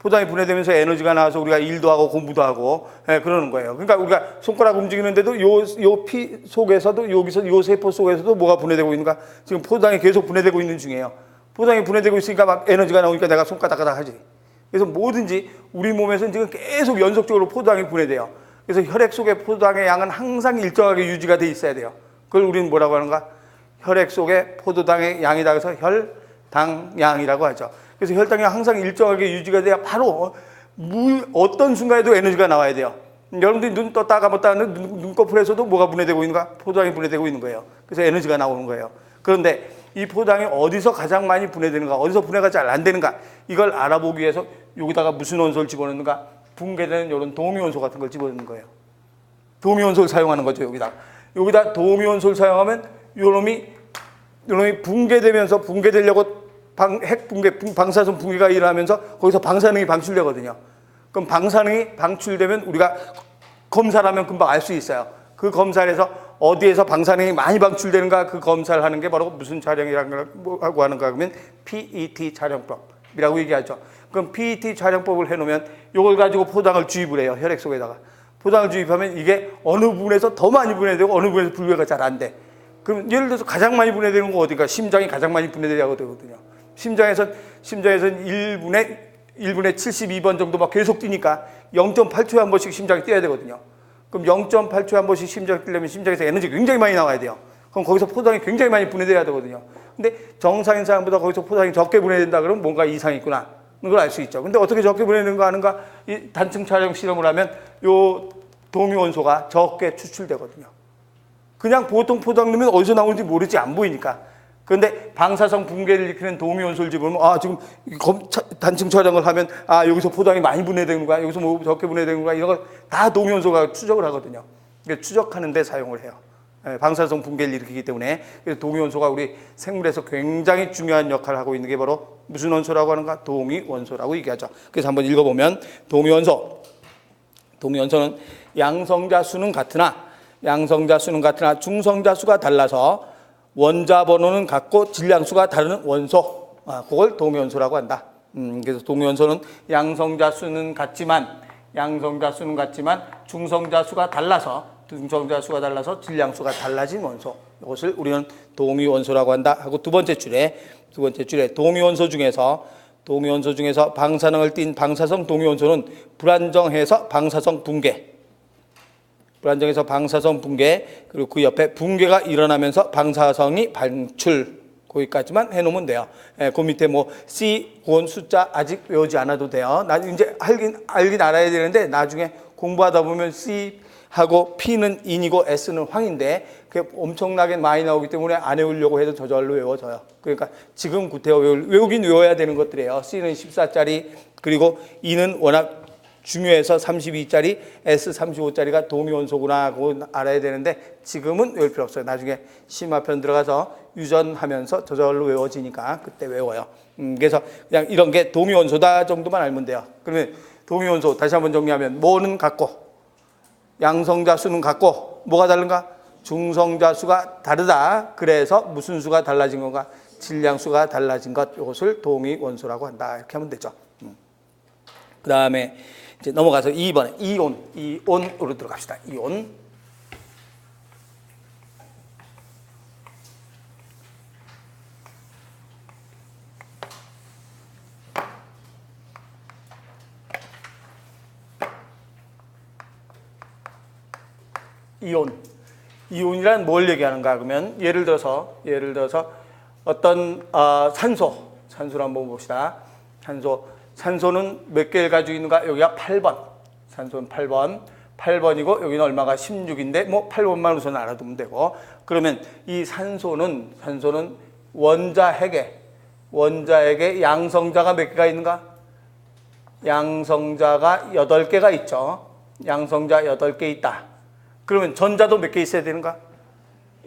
포도당이 분해되면서 에너지가 나와서 우리가 일도 하고 공부도 하고 그러는 거예요. 그러니까 우리가 손가락 움직이는데도 요 피 속에서도 여기서 요 세포 속에서도 뭐가 분해되고 있는가? 지금 포도당이 계속 분해되고 있는 중이에요. 포도당이 분해되고 있으니까 막 에너지가 나오니까 내가 손 까닥까닥 하지. 그래서 뭐든지 우리 몸에서는 지금 계속 연속적으로 포도당이 분해돼요. 그래서 혈액 속에 포도당의 양은 항상 일정하게 유지가 돼 있어야 돼요. 그걸 우리는 뭐라고 하는가? 혈액 속에 포도당의 양이다 해서 혈당량이라고 하죠. 그래서 혈당량이 항상 일정하게 유지가 돼야 바로 어떤 순간에도 에너지가 나와야 돼요. 여러분들이 눈 떴다 감았다 하는 눈꺼풀에서도 뭐가 분해되고 있는가? 포도당이 분해되고 있는 거예요. 그래서 에너지가 나오는 거예요. 그런데 이 포도당이 어디서 가장 많이 분해되는가? 어디서 분해가 잘 안 되는가? 이걸 알아보기 위해서 여기다가 무슨 원소를 집어넣는가? 붕괴되는 이런 동위원소 같은 걸 집어넣는 거예요. 동위원소를 사용하는 거죠. 여기다 동위원소를 사용하면 요놈이 붕괴되려고 방사선 붕괴가 일어나면서 거기서 방사능이 방출되거든요. 그럼 방사능이 방출되면 우리가 검사를 하면 금방 알 수 있어요. 그 검사를 해서 어디에서 방사능이 많이 방출되는가 그 검사를 하는 게 바로 무슨 촬영이라고 하는가 그러면 PET 촬영법이라고 얘기하죠. 그럼 PET 촬영법을 해놓으면 이걸 가지고 포장을 주입을 해요. 혈액 속에다가. 포장을 주입하면 이게 어느 부분에서 더 많이 분해되고 어느 부분에서 분해가 잘 안 돼. 그럼 예를 들어서 가장 많이 분해되는 거 어디가? 심장이 가장 많이 분해되게 되거든요. 심장에선 1분에 72번 정도 막 계속 뛰니까 0.8초에 한 번씩 심장이 뛰어야 되거든요. 그럼 0.8초에 한 번씩 심장이 뛰려면 심장에서 에너지가 굉장히 많이 나와야 돼요. 그럼 거기서 포장이 굉장히 많이 분해돼야 되거든요. 근데 정상인 사람보다 거기서 포장이 적게 분해된다 그러면 뭔가 이상이 있구나. 그걸 알 수 있죠. 근데 어떻게 적게 분해되는가 하는가? 이 단층 촬영 실험을 하면 요 동위원소가 적게 추출되거든요. 그냥 보통 포장 넣으면 어디서 나오는지 모르지 안 보이니까. 그런데 방사성 붕괴를 일으키는 동위원소를 집으면 지금 단층 촬영을 하면 여기서 포장이 많이 분해되는 거야. 여기서 뭐 적게 분해되는 거야. 이런 걸 다 동위원소가 추적을 하거든요. 추적하는 데 사용을 해요. 방사성 붕괴를 일으키기 때문에. 그래서 동위원소가 우리 생물에서 굉장히 중요한 역할을 하고 있는 게 바로 무슨 원소라고 하는가? 동위원소라고 얘기하죠. 그래서 한번 읽어보면 동위원소는 양성자 수는 같으나 중성자 수가 달라서 원자 번호는 같고 질량수가 다른 원소. 그걸 동위원소라고 한다. 그래서 동위원소는 양성자 수는 같지만 중성자 수가 달라서 질량수가 달라진 원소. 이것을 우리는 동위원소라고 한다 하고 두 번째 줄에 동위원소 중에서 방사능을 띤 방사성 동위원소는 불안정해서 방사성 붕괴 그리고 그 옆에 붕괴가 일어나면서 방사성이 방출. 거기까지만 해놓으면 돼요. 그 밑에 뭐 C, 곤 숫자 아직 외우지 않아도 돼요. 나중에 이제 알긴 알아야 되는데 나중에 공부하다 보면 C하고 P는 인이고 S는 황인데 그게 엄청나게 많이 나오기 때문에 안 외우려고 해도 저절로 외워져요. 그러니까 지금 구태여 외우긴 외워야 되는 것들이에요. C는 14짜리 그리고 E는 워낙 중요해서 32짜리, S 35짜리가 동위원소구나 그거 알아야 되는데 지금은 외울 필요 없어요. 나중에 심화편 들어가서 유전하면서 저절로 외워지니까 그때 외워요. 그래서 그냥 이런 게 동위원소다 정도만 알면 돼요. 그러면 동위원소 다시 한번 정리하면 뭐는 같고 양성자 수는 같고 뭐가 다른가? 중성자 수가 다르다. 그래서 무슨 수가 달라진 건가? 질량수가 달라진 것. 이것을 동위원소라고 한다. 이렇게 하면 되죠. 그 다음에 이제 넘어가서 2번에 이온으로 들어갑시다. 이온이란 뭘 얘기하는가 그러면 예를 들어서 어떤 산소를 한번 봅시다. 산소는 몇 개를 가지고 있는가? 여기가 8번. 산소는 8번이고 여기는 얼마가 16인데 뭐 8번만 우선 알아두면 되고 그러면 이 산소는 원자핵에 양성자가 몇 개가 있는가? 양성자가 8개가 있죠. 양성자 8개 있다. 그러면 전자도 몇 개 있어야 되는가?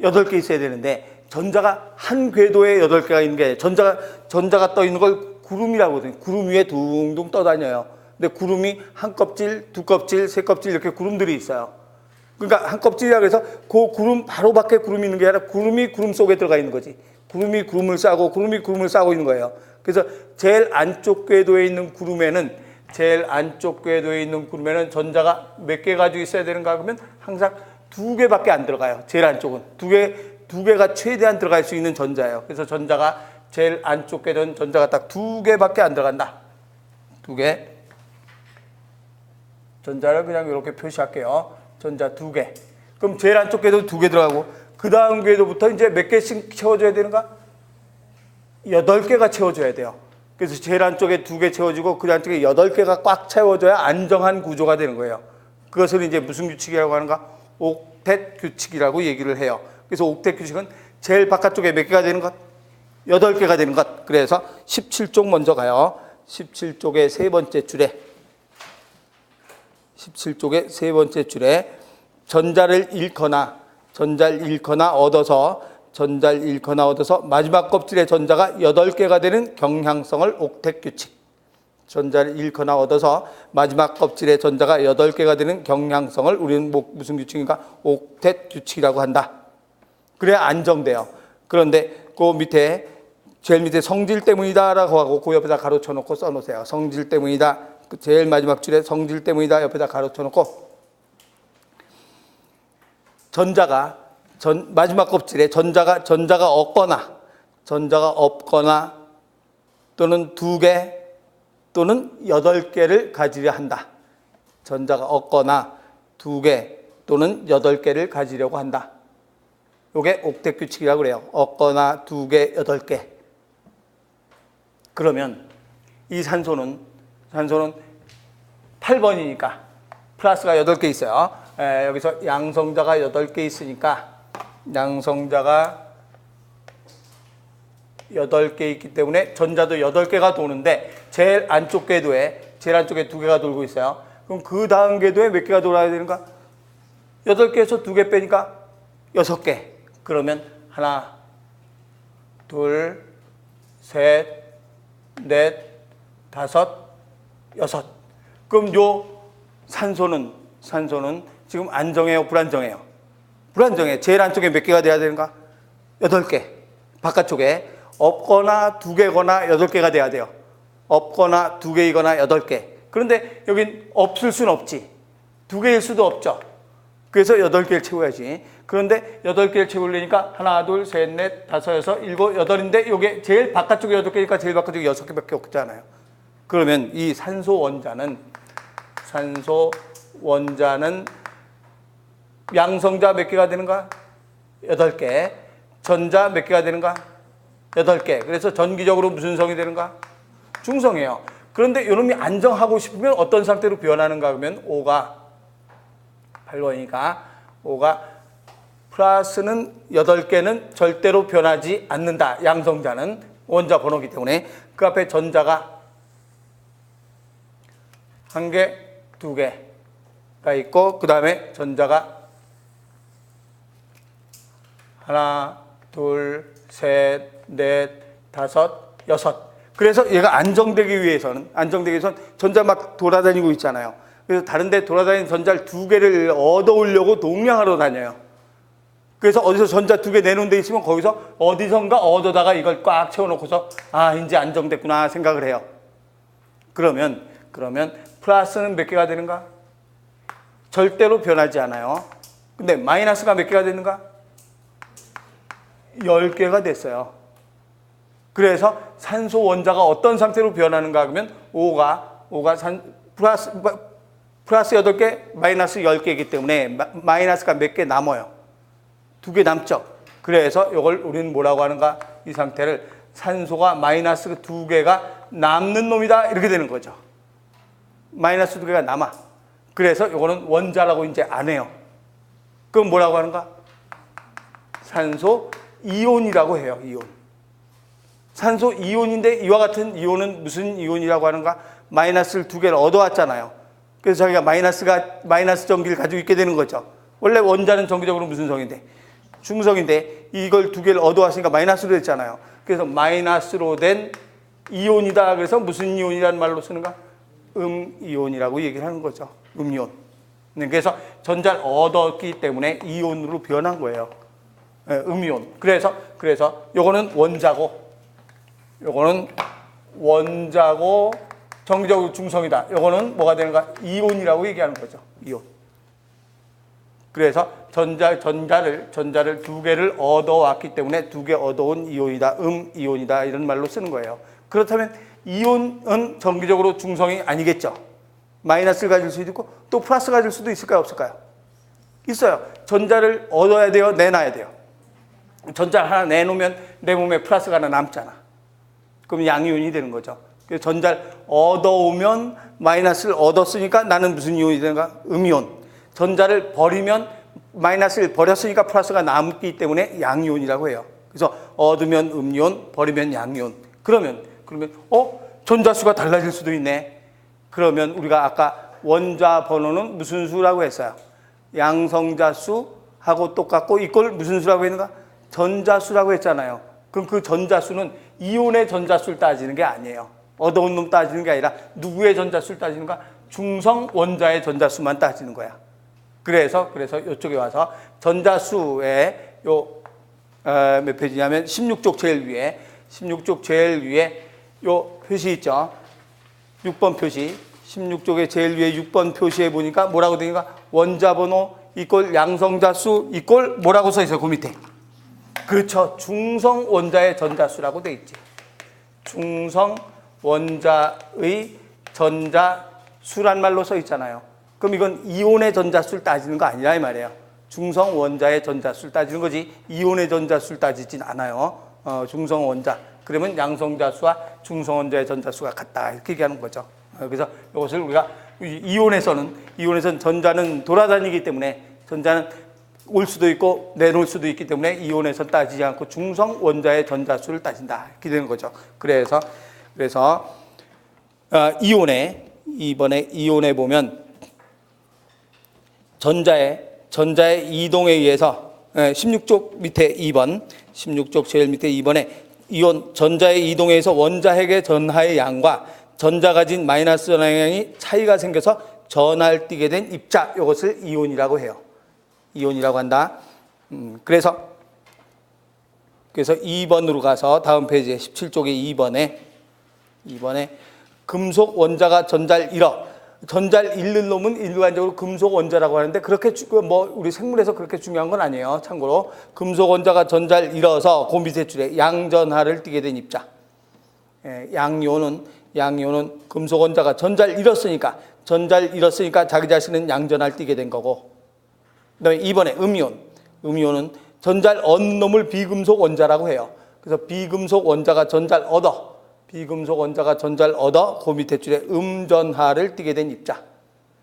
8개 있어야 되는데 전자가 한 궤도에 8개가 있는 게 전자가 떠 있는 걸 구름이라고 하거든요. 구름 위에 둥둥 떠다녀요. 근데 구름이 한 껍질, 두 껍질, 세 껍질 이렇게 구름들이 있어요. 그러니까 한 껍질이라고 해서 그 구름 바로 밖에 구름이 있는 게 아니라 구름이 구름 속에 들어가 있는 거지. 구름이 구름을 싸고 있는 거예요. 그래서 제일 안쪽 궤도에 있는 구름에는 전자가 몇 개 가지고 있어야 되는가 그러면 항상 2개밖에 안 들어가요. 제일 안쪽은 두 개가 최대한 들어갈 수 있는 전자예요. 그래서 전자가 제일 안쪽 궤도는 전자가 딱 2개밖에 안 들어간다. 2개. 전자를 그냥 이렇게 표시할게요. 전자 2개. 그럼 제일 안쪽 궤도 2개 들어가고 그 다음 궤도부터 이제 몇 개씩 채워줘야 되는가? 8개가 채워줘야 돼요. 그래서 제일 안쪽에 2개 채워지고 그 안쪽에 8개가 꽉 채워져야 안정한 구조가 되는 거예요. 그것을 이제 무슨 규칙이라고 하는가? 옥텟 규칙이라고 얘기를 해요. 그래서 옥텟 규칙은 제일 바깥쪽에 몇 개가 되는 것? 8개가 되는 것. 그래서 17쪽 먼저 가요. 17쪽의 세 번째 줄에 전자를 잃거나 얻어서 마지막 껍질의 전자가 8개가 되는 경향성을 옥텟 규칙. 전자를 잃거나 얻어서 마지막 껍질의 전자가 8개가 되는 경향성을 우리는 무슨 규칙인가? 옥텟 규칙이라고 한다. 그래야 안정돼요. 그런데 그 밑에 제일 밑에 성질 때문이다라고 하고 그 옆에다 가로쳐 놓고 써놓으세요. 성질 때문이다. 그 제일 마지막 줄에 성질 때문이다 옆에다 가로쳐 놓고 전자가 마지막 껍질에 전자가 없거나 또는 2개 또는 8개를 가지려 한다. 전자가 없거나 2개 또는 8개를 가지려고 한다. 이게 옥텟 규칙이라고 그래요. 없거나 2개, 8개. 그러면 이 산소는 8번이니까 플러스가 8개 있어요. 여기서 양성자가 8개 있으니까 양성자가 8개 있기 때문에 전자도 8개가 도는데 제일 안쪽 궤도에 2개가 돌고 있어요. 그럼 그 다음 궤도에 몇 개가 돌아야 되는가? 8개에서 2개 빼니까 6개. 그러면 하나, 둘, 셋, 넷, 다섯, 여섯. 그럼 요 산소는 지금 안정해요, 불안정해요? 불안정해. 제일 안쪽에 몇 개가 돼야 되는가? 8개. 바깥쪽에 없거나 2개거나 8개가 돼야 돼요. 없거나 2개이거나 8개. 그런데 여긴 없을 수는 없지. 2개일 수도 없죠. 그래서 8개를 채워야지. 그런데 8개를 채우려니까 하나, 둘, 셋, 넷, 다섯, 여섯, 일곱, 여덟인데 이게 제일 바깥쪽에 8개니까 제일 바깥쪽에 6개밖에 없잖아요. 그러면 이 산소 원자는 양성자 몇 개가 되는가? 8개. 전자 몇 개가 되는가? 8개. 그래서 전기적으로 무슨 성이 되는가? 중성이에요. 그런데 이놈이 안정하고 싶으면 어떤 상태로 변하는가 그러면 5가 8번이니까 5가 플러스는 8개는 절대로 변하지 않는다. 양성자는 원자 번호이기 때문에 그 앞에 전자가 1개, 2개가 있고 그 다음에 전자가 하나, 둘, 셋, 넷, 다섯, 여섯. 그래서 얘가 안정되기 위해서는 전자 막 돌아다니고 있잖아요. 그래서 다른 데 돌아다니는 전자를 2개를 얻어오려고 동량하러 다녀요. 그래서 어디서 전자 2개 내놓은 데 있으면 거기서 어디선가 얻어다가 이걸 꽉 채워놓고서 이제 안정됐구나 생각을 해요. 그러면 플러스는 몇 개가 되는가? 절대로 변하지 않아요. 근데 마이너스가 몇 개가 되는가? 10개가 됐어요. 그래서 산소 원자가 어떤 상태로 변하는가 하면 5가 플러스 8개, 마이너스 10개이기 때문에 마이너스가 몇 개 남아요. 2개 남죠. 그래서 이걸 우리는 뭐라고 하는가? 이 상태를 산소가 마이너스 2개가 남는 놈이다 이렇게 되는 거죠. 마이너스 2개가 남아. 그래서 이거는 원자라고 이제 안 해요. 그럼 뭐라고 하는가? 산소 이온이라고 해요. 이온. 산소 이온인데 이와 같은 이온은 무슨 이온이라고 하는가? 마이너스를 2개를 얻어왔잖아요. 그래서 자기가 마이너스 전기를 가지고 있게 되는 거죠. 원래 원자는 전기적으로 무슨 성인데? 중성인데 이걸 2개를 얻어왔으니까 마이너스로 됐잖아요. 그래서 마이너스로 된 이온이다. 그래서 무슨 이온이라는 말로 쓰는가? 음이온이라고 얘기를 하는 거죠. 음이온. 그래서 전자를 얻었기 때문에 이온으로 변한 거예요. 음이온. 그래서 요거는 원자고 정기적으로 중성이다. 요거는 뭐가 되는가? 이온이라고 얘기하는 거죠. 이온. 그래서 전자를 2개를 얻어왔기 때문에 2개 얻어온 이온이다. 이온이다. 이런 말로 쓰는 거예요. 그렇다면 이온은 정기적으로 중성이 아니겠죠. 마이너스를 가질 수도 있고 또 플러스 가질 수도 있을까요? 없을까요? 있어요. 전자를 얻어야 돼요? 내놔야 돼요? 전자 하나 내놓으면 내 몸에 플러스가 하나 남잖아. 그럼 양이온이 되는 거죠. 그래서 전자를 얻어오면 마이너스를 얻었으니까 나는 무슨 이온이 되는가? 음이온. 전자를 버리면 마이너스를 버렸으니까 플러스가 남기 때문에 양이온이라고 해요. 그래서 얻으면 음이온, 버리면 양이온. 그러면 전자수가 달라질 수도 있네. 그러면 우리가 아까 원자 번호는 무슨 수라고 했어요? 양성자 수하고 똑같고 이걸 무슨 수라고 했는가? 전자수라고 했잖아요. 그럼 그 전자수는 이온의 전자수를 따지는 게 아니에요. 얻어온 놈 따지는 게 아니라 누구의 전자수를 따지는가? 중성 원자의 전자수만 따지는 거야. 그래서 이쪽에 와서 전자수의 몇 페이지냐면 16쪽 제일 위에 요 표시 있죠. 6번 표시. 16쪽의 제일 위에 6번 표시에 보니까 뭐라고 되니까 원자번호 이꼴 양성자수 이꼴 뭐라고 써 있어요, 그 밑에. 그렇죠. 중성 원자의 전자수라고 돼 있지. 중성 원자의 전자수란 말로 써 있잖아요. 그럼 이건 이온의 전자수를 따지는 거 아니라 이 말이에요. 중성 원자의 전자수를 따지는 거지 이온의 전자수를 따지진 않아요. 중성 원자. 그러면 양성자수와 중성 원자의 전자수가 같다 이렇게 얘기하는 거죠. 그래서 이것을 우리가 이온에서는 전자는 돌아다니기 때문에 전자는 올 수도 있고 내놓을 수도 있기 때문에 이온에서 따지지 않고 중성 원자의 전자수를 따진다 이렇게 되는 거죠. 그래서 이번에 이온에 보면 전자의 이동에 의해서 16쪽 밑에 2번 16쪽 제일 밑에 2번에 이온 전자의 이동에 의해서 원자핵의 전하의 양과 전자 가진 마이너스 전하의 양이 차이가 생겨서 전하를 띠게 된 입자 이것을 이온이라고 해요. 이온이라고 한다. 그래서 2번으로 가서 다음 페이지에 17쪽에 2번에 금속 원자가 전자를 잃어. 전자를 잃는 놈은 일반적으로 금속 원자라고 하는데 그렇게 우리 생물에서 그렇게 중요한 건 아니에요. 참고로 금속 원자가 전자를 잃어서 그 밑에 줄에 양전하를 띠게 된 입자. 양이온은 금속 원자가 전자를 잃었으니까 자기 자신은 양전하를 띠게 된 거고. 그다음에 2번에 음이온은 전자를 얻는 놈을 비금속 원자라고 해요. 그래서 비금속 원자가 전자를 얻어 그 밑에 줄에 음전하를 띠게 된 입자.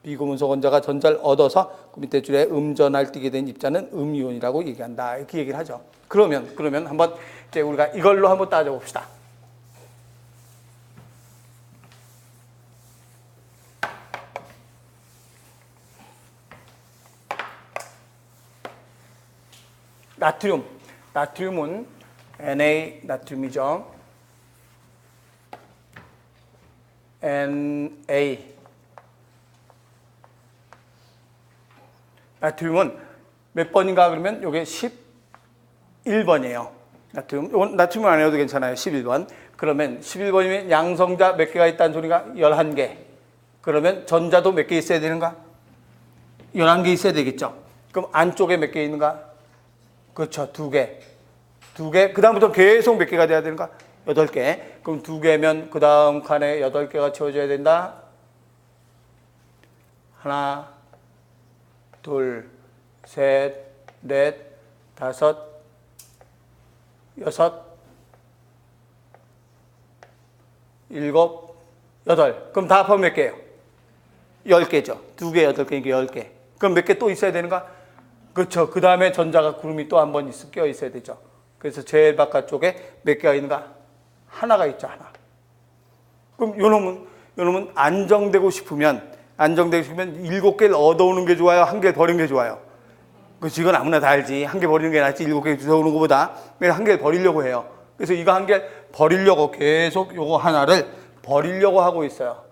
비금속 원자가 전자를 얻어서 그 밑에 줄에 음전하를 띠게 된 입자는 음이온이라고 얘기한다. 이렇게 얘기를 하죠. 그러면 한번 이제 우리가 이걸로 한번 따져봅시다. 나트륨은 Na 나트륨이죠. Na 나트륨은 몇 번인가 그러면 이게 11번이에요. 나트륨은 안 해도 괜찮아요. 11번. 그러면 11번이면 양성자 몇 개가 있다는 소리가 11개. 그러면 전자도 몇 개 있어야 되는가? 11개 있어야 되겠죠. 그럼 안쪽에 몇 개 있는가? 그렇죠. 2개. 그 다음부터 계속 몇 개가 돼야 되는가? 8개. 그럼 2개면 그 다음 칸에 8개가 채워져야 된다. 하나, 둘, 셋, 넷, 다섯, 여섯, 일곱, 여덟. 그럼 다 합하면 몇 개예요? 10개죠. 2개, 8개, 10개. 그럼 몇 개 또 있어야 되는가? 그렇죠. 그 다음에 전자가 구름이 또 한 번 껴 있어야 되죠. 그래서 제일 바깥쪽에 몇 개가 있는가? 하나가 있죠, 하나. 그럼 요놈은 안정되고 싶으면 7개를 얻어오는 게 좋아요? 1개 버리는 게 좋아요? 그래서 이건 아무나 다 알지. 1개 버리는 게 낫지 7개 주워오는 것보다. 그래서 1개를 버리려고 해요. 그래서 이거 1개 버리려고 계속 요거 하나를 버리려고 하고 있어요.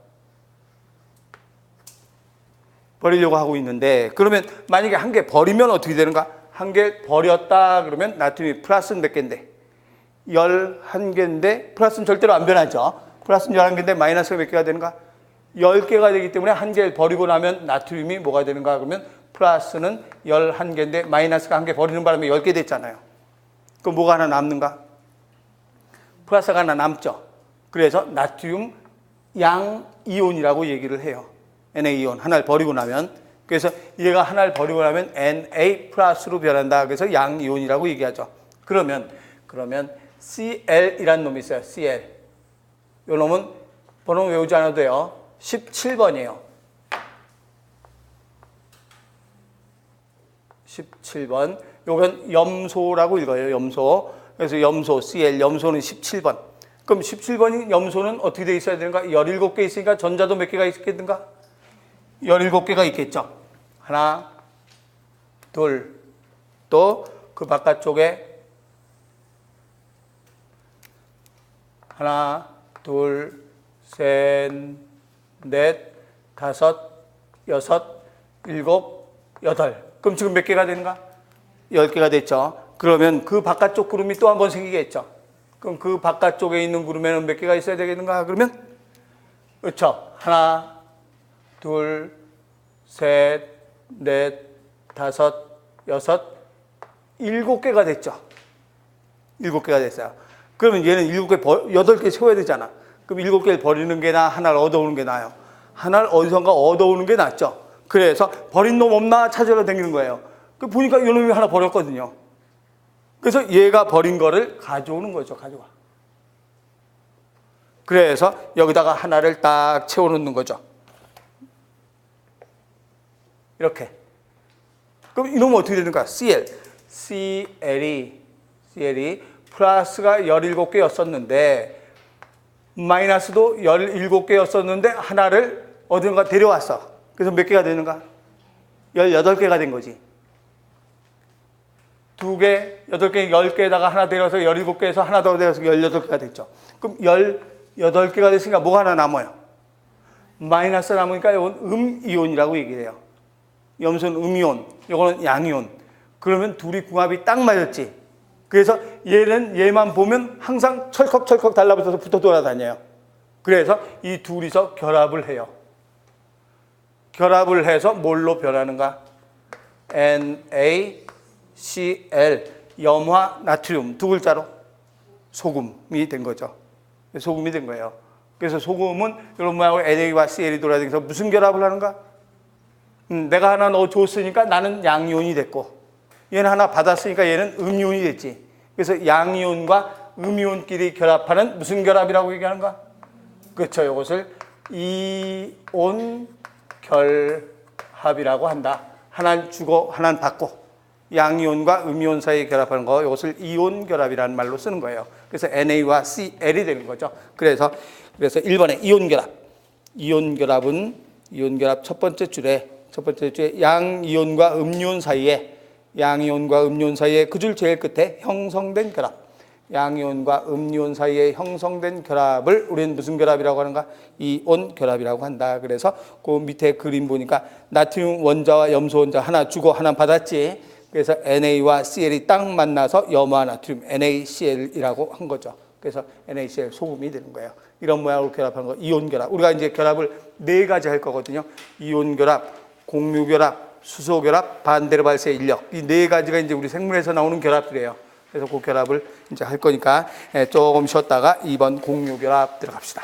버리려고 하고 있는데 그러면 만약에 1개 버리면 어떻게 되는가? 1개 버렸다 그러면 나트륨이 플러스는 몇 개인데? 11개인데 플러스는 절대로 안 변하죠. 플러스는 11개인데 마이너스가 몇 개가 되는가? 10개가 되기 때문에 1개를 버리고 나면 나트륨이 뭐가 되는가? 그러면 플러스는 11개인데 마이너스가 1개 버리는 바람에 10개 됐잖아요. 그럼 뭐가 하나 남는가? 플러스가 하나 남죠. 그래서 나트륨 양이온이라고 얘기를 해요. Na-이온 하나를 버리고 나면. 그래서 얘가 하나를 버리고 나면 Na 플러스로 변한다. 그래서 양이온이라고 얘기하죠. 그러면 Cl이라는 놈이 있어요. Cl. 요 놈은 번호 외우지 않아도 돼요. 17번이에요. 17번. 요건 염소라고 읽어요. 염소. 그래서 염소, Cl, 염소는 17번. 그럼 17번인 염소는 어떻게 돼 있어야 되는가? 17개 있으니까 전자도 몇 개가 있겠는가? 17개가 있겠죠. 하나, 둘, 또 그 바깥쪽에 하나, 둘, 셋, 넷, 다섯, 여섯, 일곱, 여덟. 그럼 지금 몇 개가 되는가? 10개가 됐죠. 그러면 그 바깥쪽 구름이 또 한 번 생기겠죠. 그럼 그 바깥쪽에 있는 구름에는 몇 개가 있어야 되겠는가? 그러면 그렇죠. 하나, 둘, 셋, 넷, 다섯, 여섯, 7개가 됐죠. 7개가 됐어요. 그러면 얘는 8개 채워야 되잖아. 그럼 7개를 버리는 게 나아? 하나를 얻어오는 게 나아요? 하나를 어디선가 얻어오는 게 낫죠. 그래서 버린 놈 없나 찾으러 다니는 거예요. 그 보니까 이놈이 하나 버렸거든요. 그래서 얘가 버린 거를 가져오는 거죠. 가져와. 그래서 여기다가 하나를 딱 채워놓는 거죠. 이렇게. 그럼 이놈은 어떻게 되는가? CL이 플러스가 17개였었는데 마이너스도 17개였었는데 하나를 어딘가 데려왔어. 그래서 몇 개가 되는가? 18개가 된 거지. 2개, 8개, 10개에다가 하나 데려서 17개에서 하나 더 데려서 18개가 됐죠. 그럼 18개가 됐으니까 뭐가 하나 남아요? 마이너스 남으니까 이건 음이온이라고 얘기해요. 염소는 음이온, 이거는 양이온. 그러면 둘이 궁합이 딱 맞았지. 그래서 얘만 보면 항상 철컥철컥 달라붙어서 붙어 돌아다녀요. 그래서 이 둘이서 결합을 해요. 결합을 해서 뭘로 변하는가? NaCl, 염화 나트륨 두 글자로 소금이 된 거죠. 소금이 된 거예요. 그래서 소금은 이런 모양으로 Na와 Cl이 돌아다니면서 무슨 결합을 하는가? 내가 하나 넣어줬으니까 나는 양이온이 됐고 얘는 하나 받았으니까 얘는 음이온이 됐지. 그래서 양이온과 음이온끼리 결합하는 무슨 결합이라고 얘기하는가? 그렇죠. 이것을 이온 결합이라고 한다. 하나는 주고 하나는 받고 양이온과 음이온 사이에 결합하는 거 이것을 이온 결합이라는 말로 쓰는 거예요. 그래서 Na와 Cl이 되는 거죠. 그래서 1번에 이온 결합. 이온 결합은 이온 결합 첫 번째 줄에 양이온과 음이온 사이에 그 줄 제일 끝에 형성된 결합. 양이온과 음이온 사이에 형성된 결합을 우리는 무슨 결합이라고 하는가? 이온 결합이라고 한다. 그래서 그 밑에 그림 보니까 나트륨 원자와 염소 원자 하나 주고 하나 받았지. 그래서 Na와 Cl이 딱 만나서 염화 나트륨 NaCl이라고 한 거죠. 그래서 NaCl 소금이 되는 거예요. 이런 모양으로 결합하는 거 이온 결합. 우리가 이제 결합을 4가지 할 거거든요. 이온 결합, 공유 결합, 수소 결합, 반대로 발생 인력. 이 4가지가 이제 우리 생물에서 나오는 결합들이에요. 그래서 그 결합을 이제 할 거니까 조금 쉬었다가 2번 공유 결합 들어갑시다.